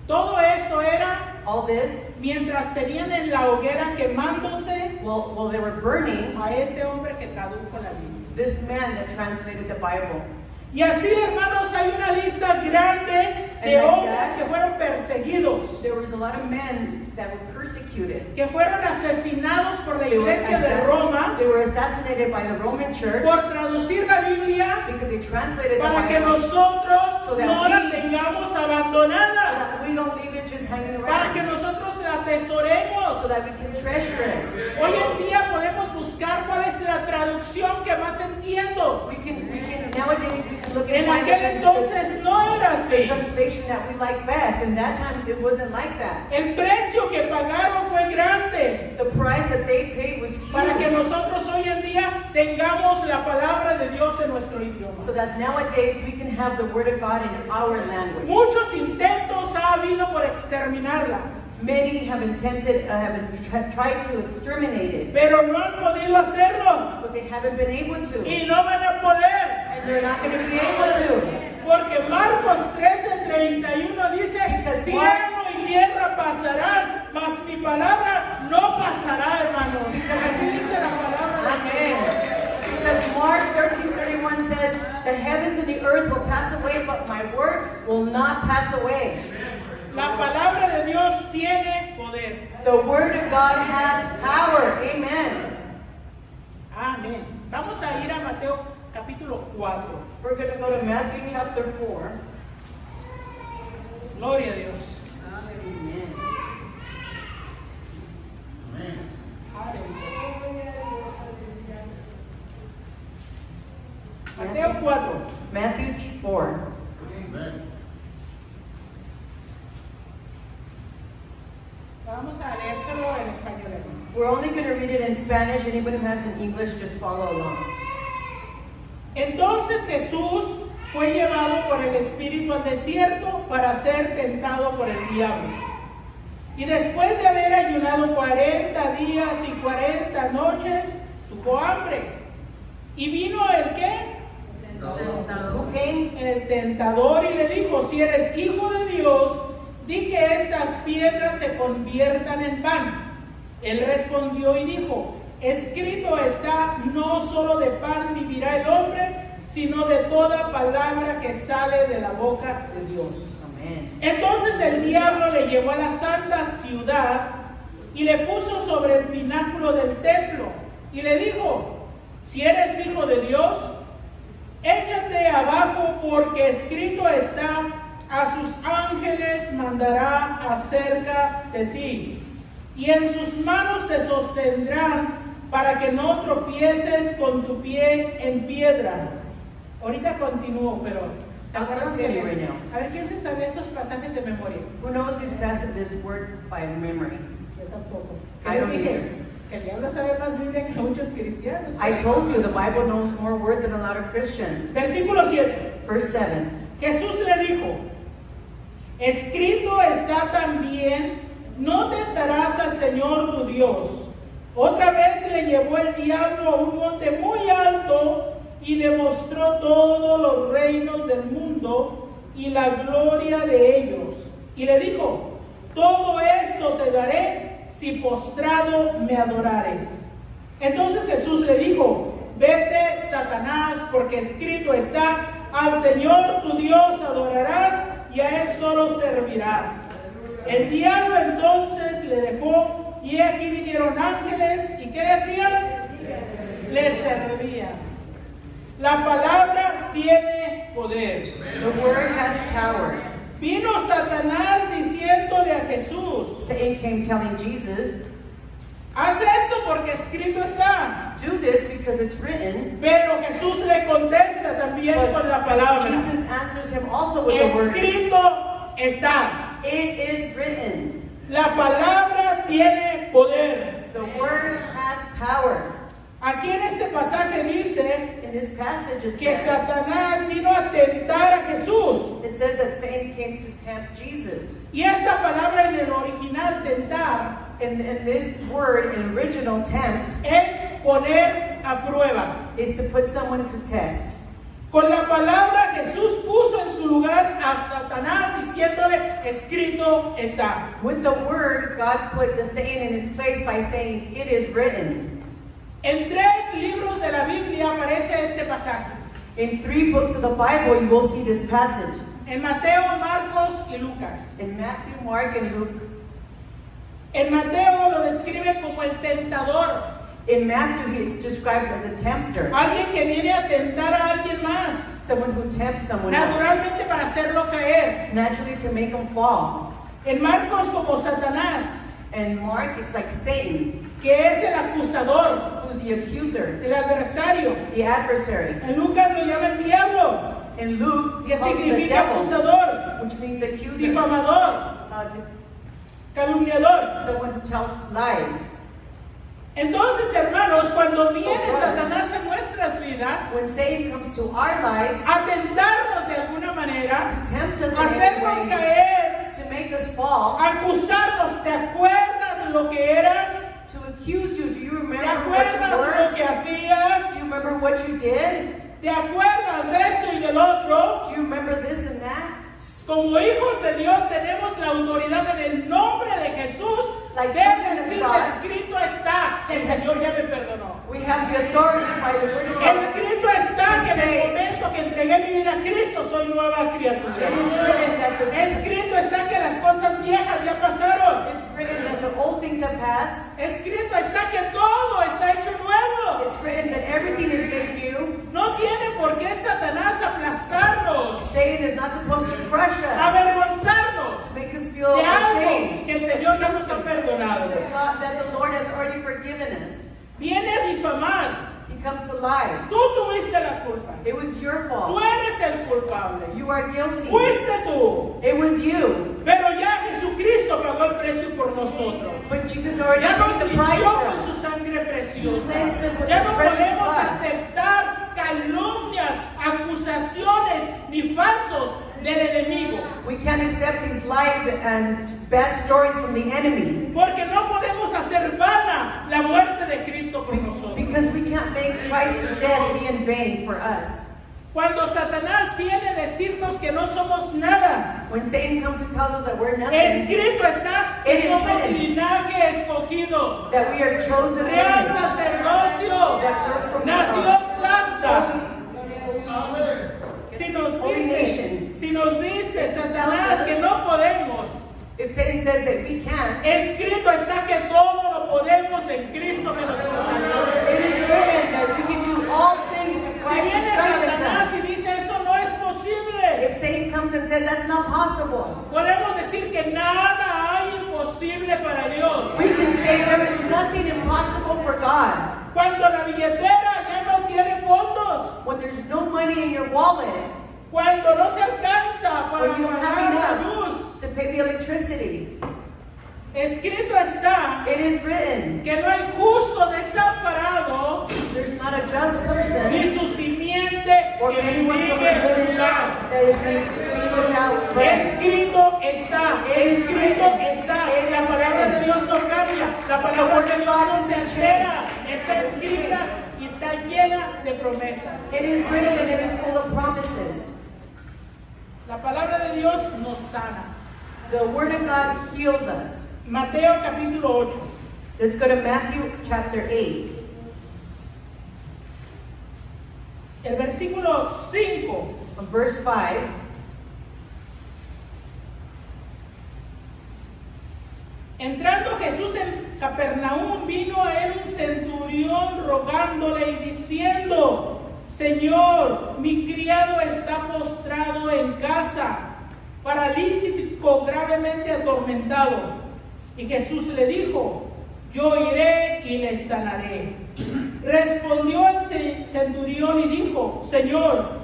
Todo esto era All this, mientras tenían en la hoguera quemándose while they were burning a este hombre que tradujo la Biblia. this man that translated the Bible. Y así, hermanos, hay una lista grande de And like hombres that, que fueron perseguidos, There was a lot of men that were persecuted. que fueron asesinados por la They were, iglesia de Roma they were assassinated by the Roman church por traducir la Biblia because they translated the para que Bible nosotros so that no la we- tengamos so abandonada, that we don't leave it just hanging para que around, nosotros la atesoremos. so that we can treasure it. Hoy en día podemos buscar cuál es la traducción que más entiendo. We can nowadays we can look and En find aquel the entonces no era así. translation that we like best. In that time, it wasn't like that. El precio que pagaron fue grande The price that they paid was para que huge, nosotros hoy en día tengamos la palabra de Dios en nuestro idioma. so that nowadays we can have the Word of God in our language. Muchos intentos ha habido por exterminarla, Many have tried to exterminate it, pero no han podido hacerlo but they haven't been able to, y no van a poder. and they're not going to be able to. Porque Marcos 13:31 dice, Because cielo y tierra pasarán, mas mi palabra no pasará, hermanos. Así dice la palabra del Señor. Amen. Because Mark 13:31 says, the heavens and the earth will pass away, but my word will not pass away. La palabra de Dios tiene poder. The word of God has power. Amen. Amén. Vamos a ir a Mateo capítulo 4. We're going to go to Matthew chapter 4. Gloria a Dios. Amen. Aleluya. Mateo 4. Matthew 4. Vamos a leérselo en español. We're only going to read it in Spanish. Anybody who has in English, just follow along. Entonces Jesús fue llevado por el Espíritu al desierto para ser tentado por el diablo. Y después de haber ayunado 40 días y 40 noches, tuvo hambre. ¿Y vino el qué? Who came? El tentador y le dijo, si eres hijo de Dios, di que estas piedras se conviertan en pan. Él respondió y dijo, escrito está, no solo de pan vivirá el hombre, sino de toda palabra que sale de la boca de Dios. Amén. Entonces el diablo le llevó a la santa ciudad y le puso sobre el pináculo del templo y le dijo, si eres hijo de Dios, échate abajo porque escrito está, a sus ángeles mandará acerca de ti, y en sus manos te sostendrán para que no tropieces con tu pie en piedra. Ahorita continúo, pero ¿se acuerdan que Right now. a ver quién se sabe estos pasajes de memoria? Who knows this passage, this word by memory? Yo tampoco. I don't Dije, either. el diablo sabe más Biblia que muchos cristianos. I told you the Bible knows more word than a lot of Christians. Versículo 7. Verse 7. Jesús le dijo, escrito está también, no tentarás al Señor tu Dios. Otra vez le llevó el diablo a un monte muy alto y le mostró todos los reinos del mundo y la gloria de ellos. Y le dijo, todo esto te daré si postrado me adorares. Entonces Jesús le dijo, vete, Satanás, porque escrito está, al Señor tu Dios adorarás y a Él solo servirás. El diablo entonces le dejó y aquí vinieron ángeles y ¿qué le hacían? Le servían. La palabra tiene poder. The word has power. Vino Satanás diciéndole a Jesús, Satan came telling Jesus, haz esto porque escrito está. do this because it's written. Pero Jesús le contesta también con la palabra. Jesus answers him also with the word. Escrito está. It is written. La palabra tiene poder. The word has power. Aquí en este pasaje dice In this passage it que says, Satanás vino a tentar a Jesús. it says that Satan came to tempt Jesus. Y esta palabra en el original tentar In this word, in original tempt, es poner a prueba. is to put someone to test. Con la palabra Jesús puso en su lugar a Satanás diciéndole, escrito está. With the word, God put the Satan in his place by saying, it is written. En 3 libros de la Biblia aparece este pasaje. In 3 books of the Bible, you will see this passage. En Mateo, Marcos y Lucas. In Matthew, Mark, and Luke. En Mateo lo describe como el tentador. In Matthew, it's described as a tempter. Alguien que viene a tentar a alguien más. Someone who tempts someone else. Naturalmente para hacerlo caer. Naturally to make them fall. En Marcos como Satanás, And Mark, it's like Satan, que es el acusador, who's the accuser, el adversario. the adversary. En Lucas lo llama el diablo, In Luke, he que calls him the significa devil, acusador, which means accuser, difamador, calumniador. someone who tells lies. Entonces, hermanos, cuando viene Satanás a nuestras vidas When Satan comes to our lives a tentarnos de alguna manera, to tempt us a in hacernos any way, caer, to make us fall, a acusarnos, ¿te acuerdas lo que eras? to accuse you, do you ¿Te remember what you acuerdas lo were? que hacías? Do you remember what you did? ¿Te acuerdas de eso y del otro? Do you remember this and that? Como hijos de Dios tenemos la autoridad en el nombre de Jesús Like de children of decir, God. escrito está, que el Señor ya me perdonó. We have the authority by the word of God. Escrito está que en el momento que entregué mi vida a Cristo soy nueva criatura. It is written that Escrito está que las cosas viejas ya pasaron. it's written that the old things have passed. Escrito está que todo está hecho nuevo. It's written that everything is made new. No tiene por qué Satanás aplastarnos, Satan is not supposed to crush us, avergonzarnos to make us feel de algo ashamed. que el Señor ya nos ha perdonado. That the Lord has already forgiven us. Viene a difamar, He comes to lie. Tú tuviste la culpa. It was your Tú fault. eres el culpable. You are guilty. Fuiste tú. It was you. Pero ya Jesucristo pagó el precio por nosotros. But Jesus already Ya nos paid the price limpió for con us. su sangre preciosa. Cleansed us with Ya His no precious podemos blood. aceptar calumnias, acusaciones ni falsos del enemigo. We can't accept these lies and bad stories from the enemy. Porque no podemos hacer vana la muerte de Cristo por nosotros. Because we can't make Christ's death be in vain for us. Cuando Satanás viene a decirnos que no somos nada, When Satan comes to tell us that we're nothing, escrito está que It is somos written. linaje escogido, that we are chosen real ones, sacerdocio, that we're from nación santa. holy, Si nos dice Satanás que no podemos, if Satan says that we can't, escrito está que todo lo podemos en Cristo que nos fortalece. it is written that we can do all things to Si Christ who viene strengthens Satanás us. y dice eso no es posible, If Satan comes and says that's not possible, podemos decir que nada hay imposible para Dios. we can say there is nothing impossible for God. Cuando la billetera ya no tiene fondos, When there's no money in your wallet, cuando no se alcanza para when you don't pagar have la enough luz, to pay the electricity, escrito está it is written, que no hay justo desamparado there's not a just person ni su simiente or que anyone from mendigue his lineage pan. that is be without bread. Escrito está, escrito está. La palabra de Dios no cambia, la palabra de Dios no se altera, está escrita y está llena de promesas. It is written and it is full of promises. La palabra de Dios nos sana. The Word of God heals us. Mateo capítulo 8. Let's go to Matthew chapter 8. El versículo 5. Verse 5. Entrando Jesús en Capernaum, vino a él un centurión rogándole y diciendo: Señor, mi criado está postrado en casa, paralítico, gravemente atormentado. Y Jesús le dijo: Yo iré y le sanaré. Respondió el centurión y dijo: Señor,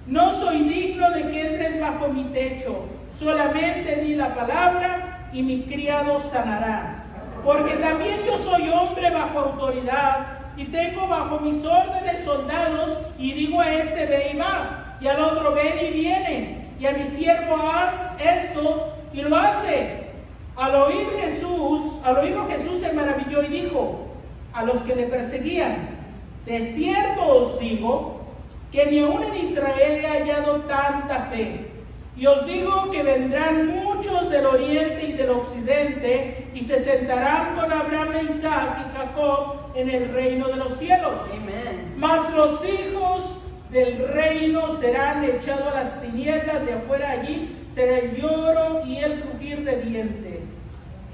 no soy digno de que entres bajo mi techo, solamente di la palabra y mi criado sanará. Porque también yo soy hombre bajo autoridad y tengo bajo mis órdenes soldados, y digo a este ve y va, y al otro ven y viene, y a mi siervo haz esto y lo hace. Al oírlo Jesús se maravilló y dijo a los que le perseguían: de cierto os digo que ni aun en Israel he hallado tanta fe. Y os digo que vendrán muchos del oriente y del occidente y se sentarán con Abraham, Isaac y Jacob en el reino de los cielos. Amen. Mas los hijos del reino serán echados a las tinieblas de afuera. Allí será el lloro y el crujir de dientes.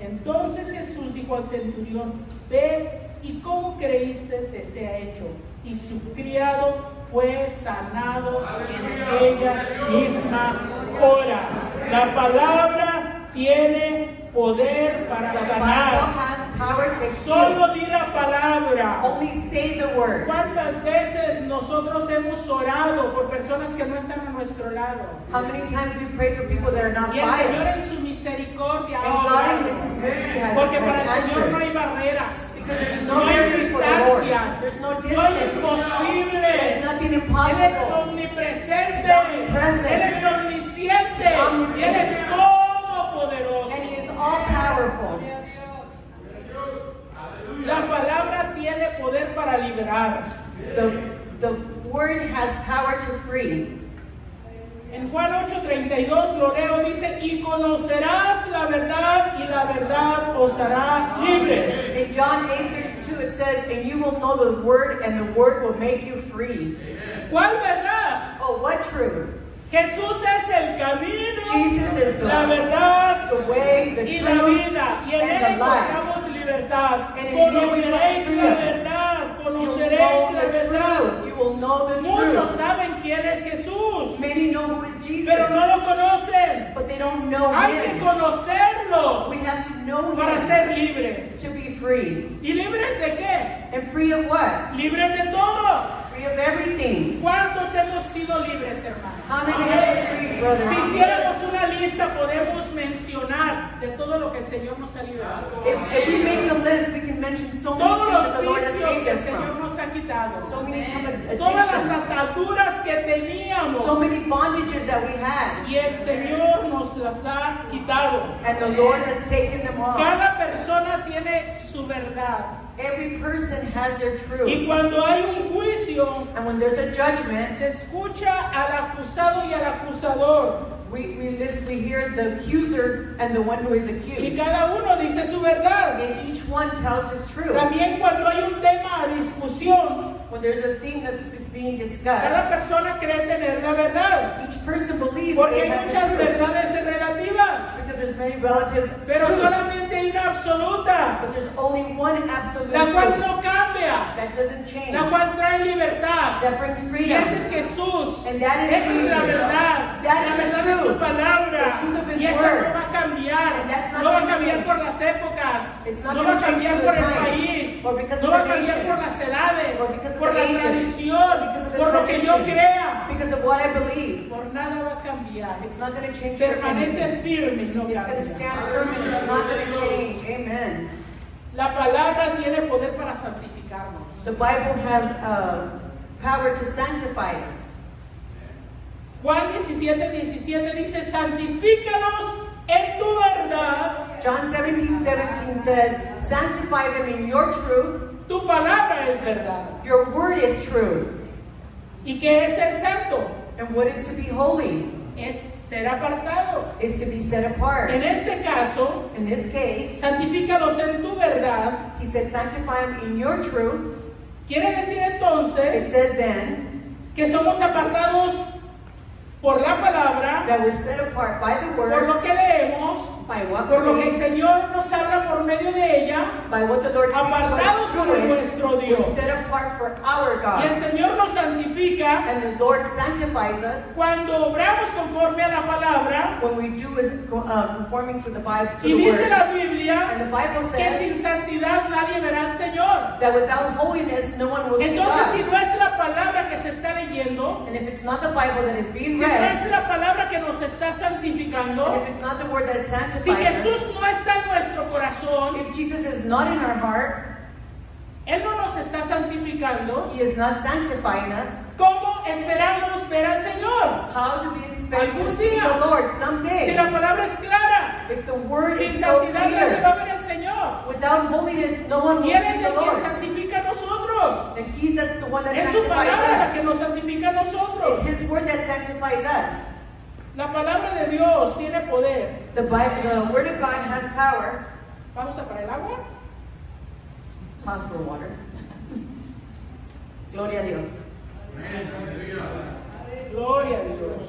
Entonces Jesús dijo al centurión: ve y cómo creíste te sea hecho. Y su criado fue sanado en aquella misma hora. La palabra tiene poder para The Bible sanar. has power to heal. Solo di la palabra. Only say the word. ¿Cuántas veces nosotros hemos orado por personas que no están a nuestro lado? How many times we pray for people that are not Y el by Señor us? en su misericordia And ha God in obrado. His mercy has Porque para el Señor no answered. hay barreras, Because there's no no hay barriers for the Lord. distancias, There's no no hay distance. imposibles. There's nothing Él es impossible. omnipresente, He's omnipresent. Él es omnisciente, Omniscient. y Él es todopoderoso. And He is all powerful. La palabra tiene poder para liberar. The word has power to free. En Juan 8:32 lo leo, dice: y conocerás la verdad y la verdad os hará libres. In John 8:32 it says, and you will know the word and the word will make you free. ¿Cuál verdad? Oh, what truth? Jesús es el camino, Jesus is la verdad the way, the y la truth, vida, y en and él the life. encontramos libertad. And in him we find Conoceréis la freedom. verdad, You will conoceréis know la the verdad. truth. You will know the Muchos truth. saben quién es Jesús, Many know who is Jesus, pero no lo conocen. but but they don't know Hay que Him. conocerlo We have to know para Him ser libres. to be free. ¿Y libres de qué? And free of what? Libres de todo. Free of everything. ¿Cuántos hemos sido libres, hermanos? How many have been free, brother? Si hiciéramos una lista, podemos mencionar de todo lo que el Señor nos ha librado. If we make a list, we can mention so many Todos things los that the Lord has vicios saved que el us Señor from. nos ha quitado. So many Todas las addictions. ataduras que teníamos. So many bondages that we had. Y el Señor nos las ha quitado. And the Lord has taken them off. Cada persona tiene su verdad. Every person has their Y truth. cuando hay un juicio, And when there's a judgment, se escucha al acusado y al acusador. we hear the accuser and the one who is Y accused. cada uno dice su verdad. And each one tells his truth. También cuando hay un tema a discusión, When there's a thing that is being discussed, cada persona cree tener la verdad. each person believes Porque they hay have the muchas truth. verdades relativas, Because there's many relative pero truths. solamente hay una absoluta, But there's only one absolute la cual truth no cambia, that doesn't change, la cual trae libertad. that brings Y freedom. ese es Jesús. And that is Esa es la Jesus. verdad. That La is the verdad de su truth. palabra. The truth of His Y esa word. no va a cambiar. And that's not No va a gonna cambiar change. por las épocas. It's not No va gonna a change cambiar for por the el times, país. or because No of va a the cambiar nation, por las edades. or because of Por the la ages, tradición. because of the Por lo que yo tradition, crea. because of what I believe. Por nada va a cambiar. It's not going to change for Permanece anything. firme y no It's going to cambia. stand firm and it's not going to change. Amen. La palabra tiene poder para santificarnos. The Bible has power to sanctify us. Juan 17:17 dice, santifícalos en tu verdad. John 17:17 says, sanctify them in your truth. Tu palabra es verdad. Your word is truth. ¿Y qué es ser santo? And what is to be holy? Es ser apartado. Is to be set apart. En este caso, In this case, santifícalos en tu verdad. he said, sanctify them in your truth. Quiere decir It entonces says then que somos apartados por la palabra, that we're set apart by the por word, lo que leemos, by what por lo we que el read, Señor nos habla por medio de ella, by what the Lord speaks to apartados us por through it. nuestro Dios. We're set apart for our Y el God. Señor nos santifica And the Lord sanctifies us cuando obramos conforme a la palabra. when we do is conforming to the Bible, to Y the dice word. la Biblia And the Bible que says sin santidad nadie verá al Señor. that without holiness, no one will see Entonces, si God. no es la palabra que se está leyendo, And if it's not the Bible that is si being no read, es la palabra que nos está and santificando, if it's not the word that si sanctifies us, Jesús no está en nuestro corazón, if Jesus is not in our heart, Él no nos está santificando, He is not sanctifying us, ¿cómo esperamos ver al Señor? how do we expect to Algún see día. the Lord Si someday? la palabra es clara, If the word sin is so santidad nadie va clear, a ver al Señor. without holiness, no one will Y Él see es the el que Lord. santifica a nosotros. And He's the one that Es su sanctifies palabra la us. que nos santifica a It's nosotros. His word that sanctifies us. La palabra de Dios tiene poder. The word of God has power. Vamos a para el agua. Pause for water. Gloria a Dios. Gloria a Dios.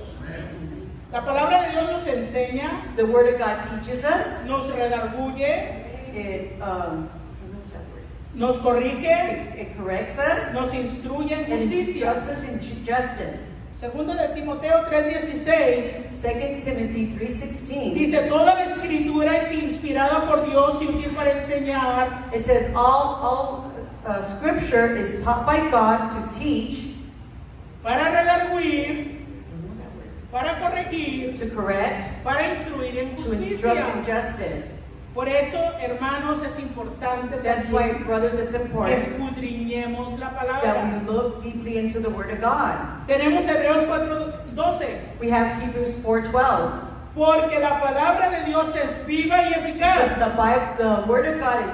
La palabra de Dios nos enseña, The word of God teaches us. nos redarguye, It nos corrige, it corrects us. nos instruye en And it justicia. instructs us in justice. Segunda de Timoteo 3:16 2 Timothy 3:16. dice, toda la escritura es inspirada por Dios y útil para enseñar, It says all scripture is taught by God to teach, para redarguir, para corregir, to correct, para instruir en to instruct in justicia. justice. Por eso, hermanos, es importante That's why, también brothers, it's que important escudriñemos la that palabra. we look deeply into the word of God. Tenemos Hebreos 4:12. We have Hebrews 4:12. Porque la palabra de Dios es viva y eficaz The word of God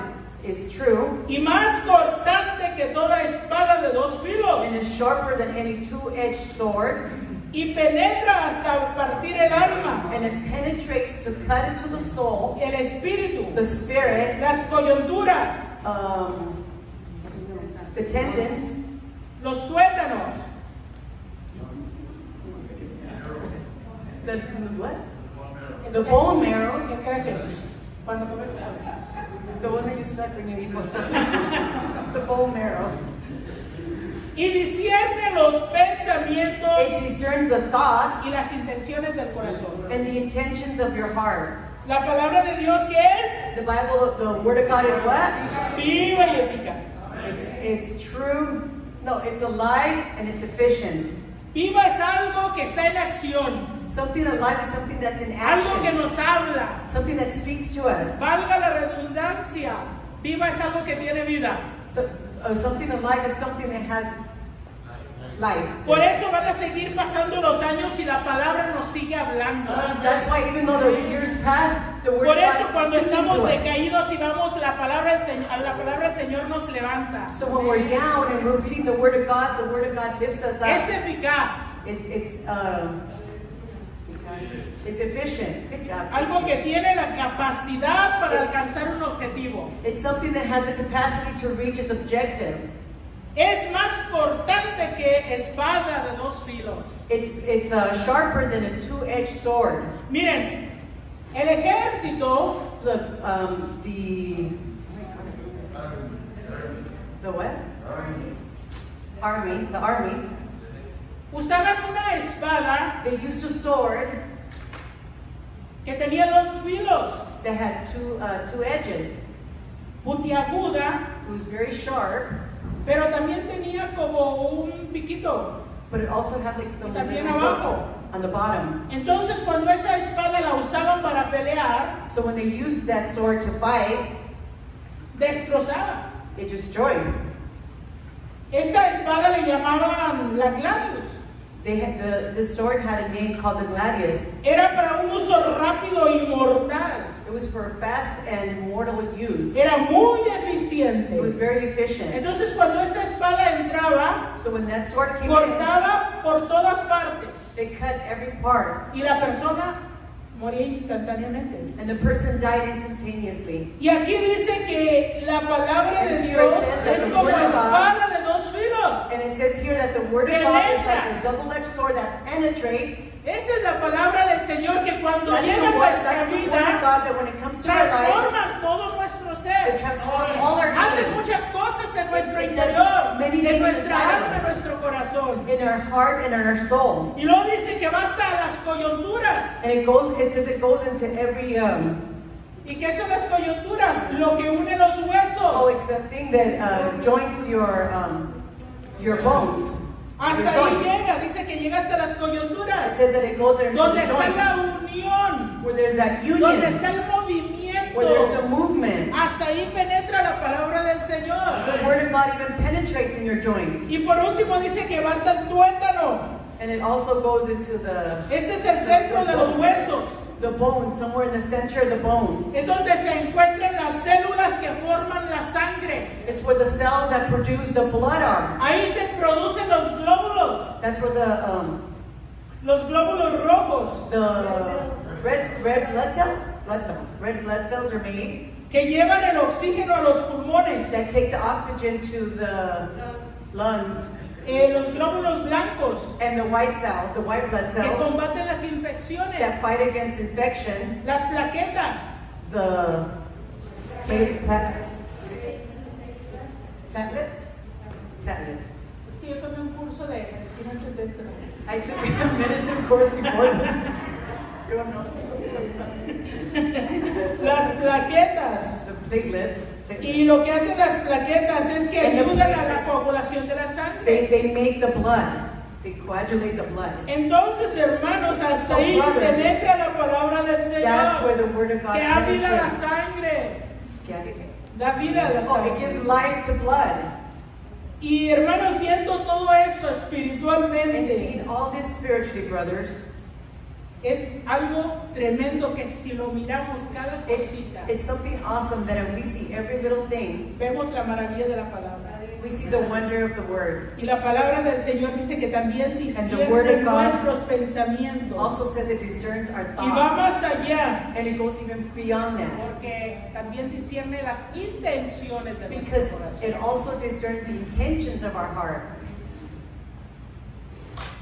is true y más cortante que toda espada de dos filos and is sharper than any two-edged sword, y penetra hasta partir el alma, and it penetrates to cut into the soul, el espíritu, the spirit, las coyunturas, the tendons, los tuétanos, the what? The bone marrow, Cuando come- the one that you suck when you eat most. The bone marrow. y discierne los It pensamientos discerns the thoughts y las intenciones del corazón. and the intentions of your heart. La palabra de Dios, ¿qué es? The Bible, the Word of God is what? Viva y eficaz. It's true. No, it's alive and it's efficient. Viva es algo que está en acción, Something alive is something that's in algo que action. nos habla. Something that speaks to us. Valga la redundancia, viva es algo que tiene vida. So, something alive is something that has life. Por eso van a seguir pasando los años y la palabra nos sigue hablando. That's why even though the years pass, the Word Por of eso God cuando is speaking to estamos us. decaídos y vamos la palabra del Señor nos levanta. So when we're down and we're reading the Word of God lifts us Es up. eficaz, It's efficient. Good job. algo que tiene la capacidad para alcanzar un objetivo. It's something that has the capacity to reach its objective. Es más cortante que espada de dos filos. It's sharper than a two-edged sword. Miren, el ejército Look, the what? The army. usaban una espada They used a sword que tenía dos filos, that had two edges. puntiaguda, It was very sharp, pero también tenía como un piquito. but it also had like some Y también little abajo. on the bottom. Entonces, cuando esa espada la usaban para pelear, So when they used that sword to fight, destrozaba. it destroyed. Esta espada le llamaban la gladius. They had the sword had a name called the gladius. Era para un uso rápido y mortal. It was for fast and mortal use. Era muy eficiente. It was very efficient. Entonces, cuando esa espada entraba, So when that sword came in, cortaba por todas partes they cut every part, y la persona moría instantáneamente. and the person died instantaneously. Y aquí dice que la palabra de And here Dios it says that es the como word of God- espada de dos filos. And it says here that the word of God is like a double-edged sword that penetrates. Esa es la palabra del Señor que cuando That's llega a the nuestra word of vida God that when it comes to our lives, transforma todo nuestro it ser. transforms all our Hace being. muchas cosas en nuestro It does interior, many en things nuestra inside alma, en us. nuestro corazón. In our heart and in our soul. Y luego dice que va hasta las coyunturas. And it says it goes into every, ¿Y qué son las coyunturas? Lo que une los huesos. it's the thing that joints your bones. Hasta your ahí joints. llega, dice que llega hasta las It coyunturas. says that it goes into Donde the está joints. la unión, Where there's that donde union. está el movimiento. Where there's the movement. Hasta ahí penetra la palabra del Señor. The word of God even penetrates in your joints. Y por último dice que va hasta el tuétano. And it also goes into the Este es el centro de los huesos. bone, somewhere in the center of the bones. Es donde se encuentran las células que forman la sangre. It's where the cells that produce the blood are. Ahí se producen los glóbulos, That's where the los glóbulos rojos, red blood cells, red blood cells are made que llevan el oxígeno a los pulmones. that take the oxygen to the lungs, Los glóbulos blancos, and the white cells, the white blood que cells combaten las infecciones. that fight against infection, Las plaquetas, the platelets. es que yo tomé un curso de medicina antes de este. I took a medicine course before this. You don't know. Las plaquetas. The platelets. Y lo que hacen las plaquetas es que And the ayudan a la platelets. coagulación de la sangre. They make the blood. They coagulate the blood. Entonces, hermanos, hasta So, ahí brothers, penetra la palabra del That's where Señor, the word of God que da vida a la penetrates. sangre, Okay. da vida a la Oh, it gives sangre. life to blood. Y hermanos, viendo todo esto And espiritualmente, seeing all this spiritually, brothers, es algo tremendo que si lo miramos cada cosita, it's something awesome that if we see every little thing, vemos la maravilla de la palabra. we see the wonder of the word. Y la palabra del Señor dice que también And the word discierne of God nuestros pensamientos. Also says it discerns our Y va thoughts. más allá, And it goes even beyond that. porque también discierne las intenciones de nuestro Because corazón. it also discerns the intentions of our heart.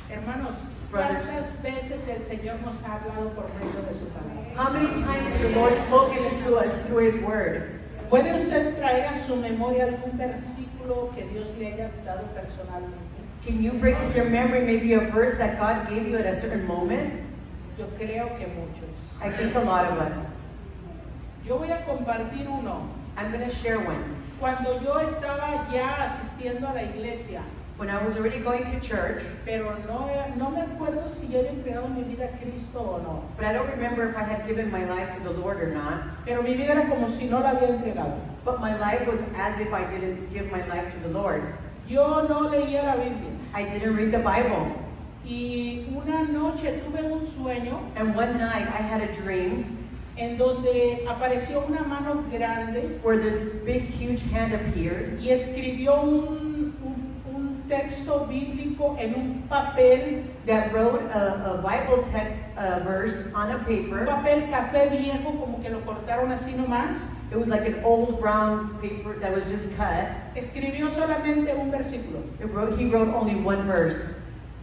Hermanos, Brothers. ¿cuántas veces el Señor nos ha hablado por medio de su palabra? How many times has the Lord spoken to us through His word? ¿Puede usted traer a su memoria algún versículo versículo que Dios le haya dado personalmente? Can you bring to your memory maybe a verse that God gave you at a certain moment? Yo creo que muchos. I think a lot of us. Yo voy a compartir uno. I'm going to share one. Cuando yo estaba ya asistiendo a la iglesia, When I was already going to church, pero no me acuerdo si ya había entregado mi vida a Cristo o no. but I don't remember if I had given my life to the Lord or not. Pero mi vida era como si no la había entregado. But my life was as if I didn't give my life to the Lord. Yo no leía la Biblia. I didn't read the Bible. Y una noche tuve un sueño And one night I had a dream en donde apareció una mano grande where this big, huge hand appeared y escribió un texto bíblico en un papel, that wrote a Bible text verse on a un paper. papel café viejo, como que lo cortaron así nomás. It was like an old brown paper that was just cut. Escribió solamente un versículo. He wrote only one verse.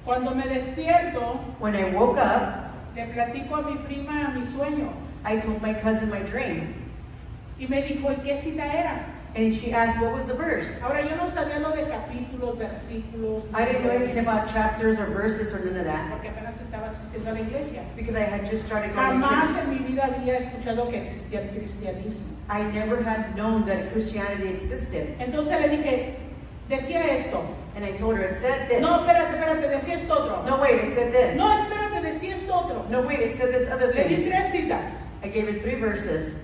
Cuando me despierto, When I woke up, le platico a mi prima mi sueño I told my cousin my dream. y me dijo, ¿y qué cita era? And she asked, what was the verse? Ahora yo no sabía lo de capítulos, versículos, I didn't know anything about chapters or verses or none of that porque apenas estaba asistiendo a la iglesia. because I had just started going to Jamás church. en mi vida había escuchado que existía el cristianismo. I never had known that Christianity existed. Entonces le dije, decía esto. And I told her, it said this. No, espérate, decía esto otro. No, wait, it said this. No, espérate, decía esto otro. No, wait, it said this other Le di thing. 3 citas. I gave her 3 verses.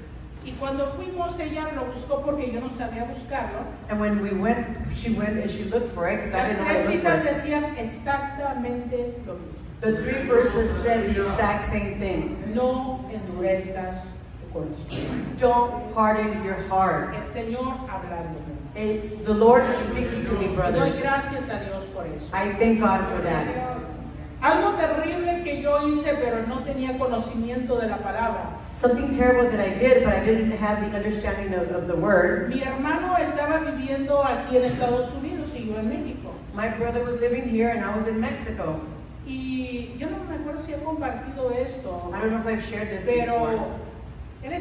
Y cuando fuimos, ella lo buscó porque yo no sabía buscarlo. And when we went, she went and she looked for it because I Las didn't know how 3 to look citas for it. decían exactamente lo mismo. The 3 verses said the exact same thing. No endurezcas tu corazón. Don't harden your heart. El Señor hablándome. And the Lord was speaking to me, Doy brothers. gracias a Dios por eso. I thank God for that. Algo terrible que yo hice, pero no tenía conocimiento de la palabra. Something terrible that I did, but I didn't have the understanding of the word. Mi hermano estaba viviendo aquí en Estados Unidos y yo en México. My brother was living here and I was in Mexico. Y yo no me acuerdo si he compartido esto, I don't know if I've shared this before. pero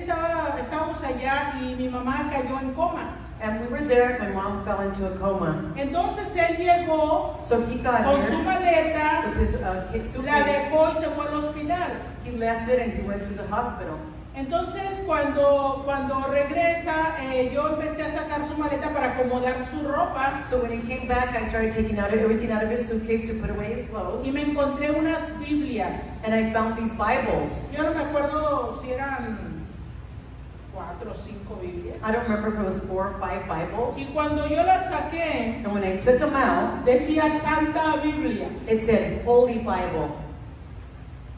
estábamos allá y mi mamá cayó en coma. And we were there, my mom fell into a coma. Entonces él llegó So he got con su here maleta, with his la suitcase. dejó y se fue al hospital. He left it and he went to the hospital. Entonces cuando regresa, yo empecé a sacar su maleta para acomodar su ropa So when he came back, I started taking everything out of his suitcase to put away his clothes. y me encontré unas Biblias. And I found these Bibles. Yo no me acuerdo si eran 4 o 5 Biblias. I don't remember if it was 4 or 5 Bibles. Y cuando yo las saqué, And when I took them out, decía Santa Biblia. it said Holy Bible.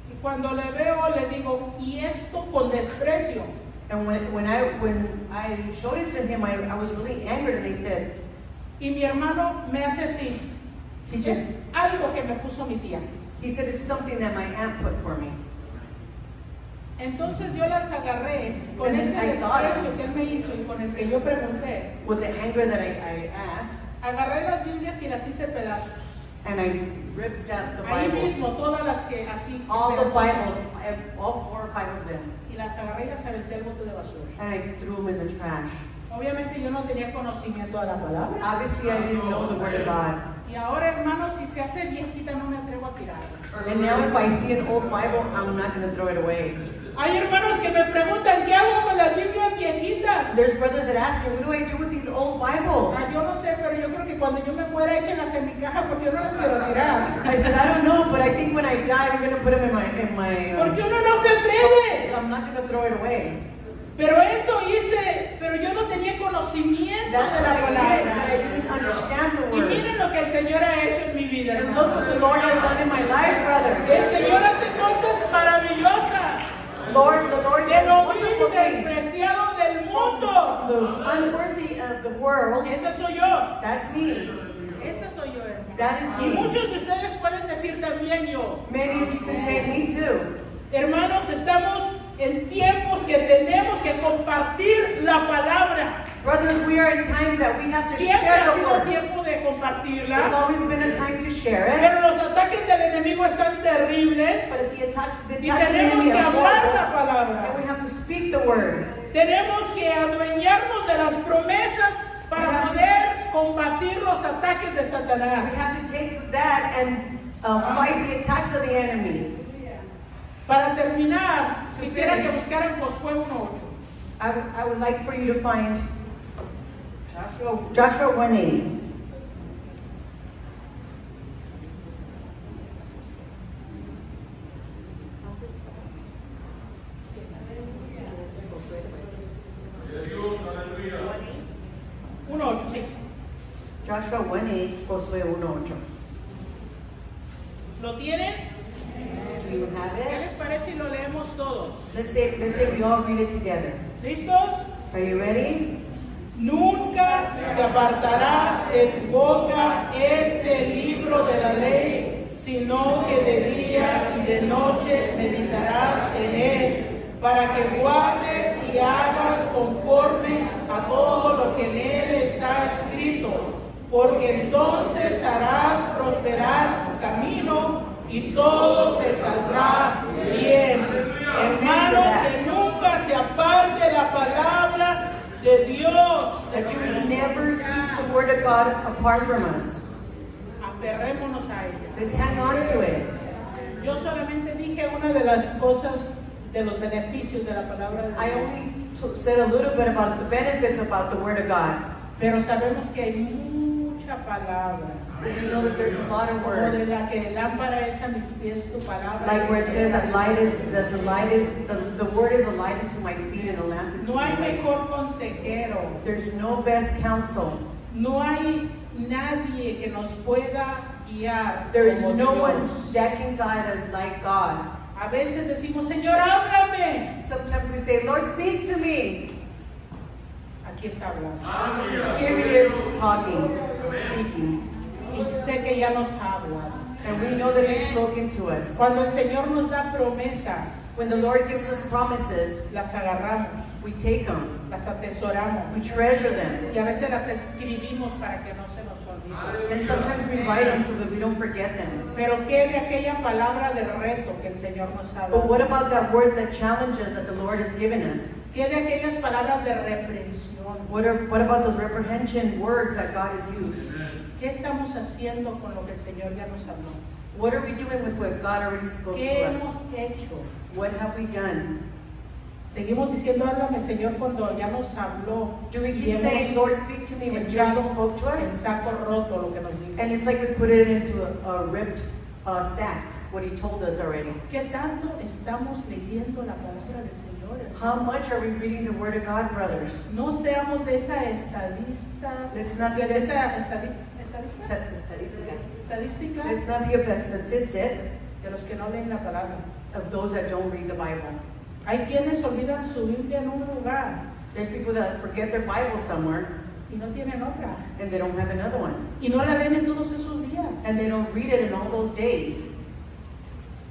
Y cuando le veo, le digo, y esto con desprecio. And when I showed it to him, I was really angered, and he said, Y mi hermano me hace así. he Es just, algo que me puso mi tía. he said it's something that my aunt put for me. Entonces yo las agarré con And ese I thought desprecio que él me hizo y con el que yo pregunté. With the anger that I asked, Agarré las Biblias y las hice pedazos. and I ripped out the Ahí Bibles, mismo, todas las que así. all the pedacitos. Bibles, all 4 or 5 of them, Y las agarré y las aventé al bote de basura. and I threw them in the trash. Obviamente yo no tenía conocimiento de la palabra. Obviously, I didn't know the Word of God. Y ahora, hermanos, si se hace viejita no me atrevo a tirarla. And now if I see an old Bible, I'm not going to throw it away. Hay hermanos que me preguntan, ¿qué hago con las Biblias viejitas? There's brothers that ask me, what do I do with these old Bibles? Yo no sé, pero yo creo que cuando yo me muera, échenlas en mi caja porque yo no las quiero tirar. I said, I don't know, but I think when I die, we're going to put them in my Porque uno no se atreve. I'm not going to throw it away. Pero eso hice, pero yo no tenía conocimiento That's de what la I did, but I palabra. didn't understand the Y Word. miren lo que el Señor ha hecho en mi vida, And look what the hermanos. Lord has done in my life, El brother. Señor hace cosas maravillosas. The Lord De does lo wonderful vil things. despreciado del mundo. The unworthy of the world, Esa soy yo. that's me. Esa soy yo, hermano. That is Y me. muchos de ustedes pueden decir también yo. Many of you can say me too. Hermanos, estamos en tiempos que tenemos que compartir la palabra. Brothers, we are in times that we have to Siempre share ha the sido Word. tiempo de It's compartirla. always been a time to share it. Pero los ataques del enemigo están terribles. But the attack Y of the tenemos enemy que are hablar la horrible. palabra. And we have to speak the Word. Tenemos que adueñarnos de las promesas para poder combatir los ataques de We Satanás. have to take that and fight the attacks of the enemy. Para terminar, To quisiera que finish. buscaran Josué 1:8. I would like for you to find Joshua 1:8. Sí. Joshua 1:8, Josué 1:8. ¿Lo tienen? Do you have ¿Qué it? les parece si lo leemos todos? Let's say we all read it together. ¿Listos? Are you ready? Nunca se apartará de tu boca este libro de la ley, sino que de día y de noche meditarás en él, para que guardes y hagas conforme a todo lo que en él está escrito, porque entonces harás prosperar tu camino y todo te saldrá bien. Hermanos, que nunca se aparte la palabra de Dios. That you would never keep the word of God apart from us. Aferrémonos a ella. Let's hang on to it. Yo solamente dije una de las cosas, de los beneficios de la palabra de I Dios. only said a little bit about the benefits about the word of God. Pero sabemos que hay mucha palabra. But we know that there's a lot of Como word. de la que lámpara es a mis pies tu palabra. Like where it says that the word is a light unto my feet and a lamp unto No hay my way. mejor consejero. There's no best counsel. No hay nadie que nos pueda guiar. There is como no one Dios. that can guide us like God. A veces decimos, Señor, háblame. Sometimes we say, Lord, speak to me. Aquí está hablando. Here he is talking, speaking. Y sé que ya nos ha hablado. And we know that he's spoken to us. Cuando el Señor nos da promesas, When the Lord gives us promises, las agarramos, we take them, las atesoramos we treasure them. y a veces las escribimos para que no se nos olvide. And sometimes we write them so that we don't forget them. Pero ¿qué de aquella palabra de reto que el Señor nos ha But dado? what about that word that challenges that the Lord has given us? ¿Qué de aquellas palabras de reprensión? What about those reprehension words that God has used? ¿Qué estamos haciendo con lo que el Señor ya nos habló? What are we doing with what God already spoke ¿Qué to hemos us? hecho? What have we done? Seguimos diciendo, háblame, Señor, cuando ya nos habló. Do we y keep saying, Lord, speak to me when you already echado spoke to en us? saco roto lo que nos dijo. And it's like we put it into a ripped sack, what he told us already. ¿Qué tanto estamos leyendo la palabra del Señor? How much are we reading the Word of God, brothers? No seamos de esa estadista. Let's not be de this- esa estadística Let's not be of that statistic de los que no leen la palabra. of those that don't read the Bible. Hay quienes olvidan su Biblia en un lugar There's people that forget their Bible somewhere y no tienen otra. and they don't have another one. Y no la leen en todos esos días. And they don't read it in all those days.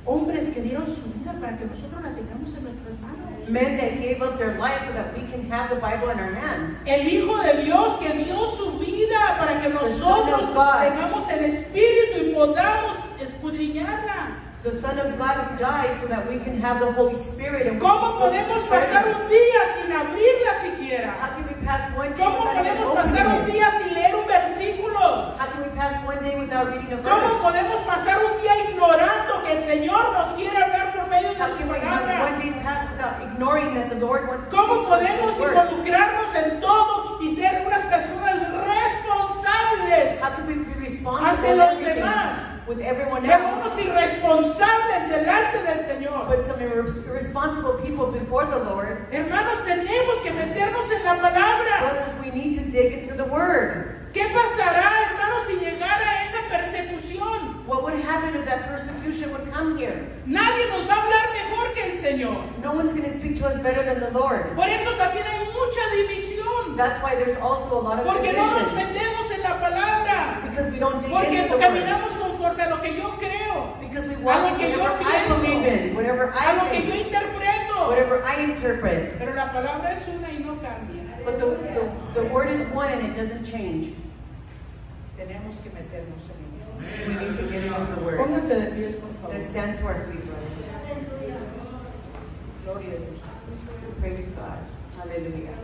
Hombres que dieron su vida para que nosotros la tengamos en nuestras manos. Men that gave up their lives so that we can have the Bible in our hands. El Hijo de Dios que dio su vida para que Son nosotros of God. tengamos el Espíritu y podamos escudriñarla. The Son of God who died so that we can have the Holy Spirit. And ¿Cómo podemos pasar un día sin abrirla siquiera? How can we pass one day ¿Cómo without even podemos pasar un opening it? día sin leer un versículo? How can we pass one day without reading a ¿Cómo verse? podemos pasar un día ignorando que el Señor nos quiere hablar por medio de How su can we have palabra? one day pass without ignoring that the Lord wants to ¿Cómo speak to us in podemos His Word? involucrarnos en todo y ser unas personas responsables How can we be responsible ante in los everything demás? with everyone Pero unos else? irresponsables delante del Señor? But some irresponsible people before the Lord. Hermanos, tenemos que meternos en la palabra. Brothers, we need to dig into the Word. ¿Qué pasará, hermanos, si llegara esa persecución? What would happen if that persecution would come here? Nadie nos va a hablar mejor que el Señor. No one's going to speak to us better than the Lord. Por eso también hay mucha división. That's why there's also a lot of Porque no nos division. metemos en la palabra. Because we don't dig Porque into the Word. caminamos conforme a lo que yo creo, Because we a walk lo in que yo whatever I pienso, believe in, whatever a I lo que yo think, interpreto. whatever I interpret. Pero la palabra es una y no cambia. But the Word is one and it doesn't change. Tenemos que meternos en ella. We need to get into the Word. Pónganse de pies, por favor. Let's stand to our feet, brothers. Gloria a Dios. Praise God. Hallelujah.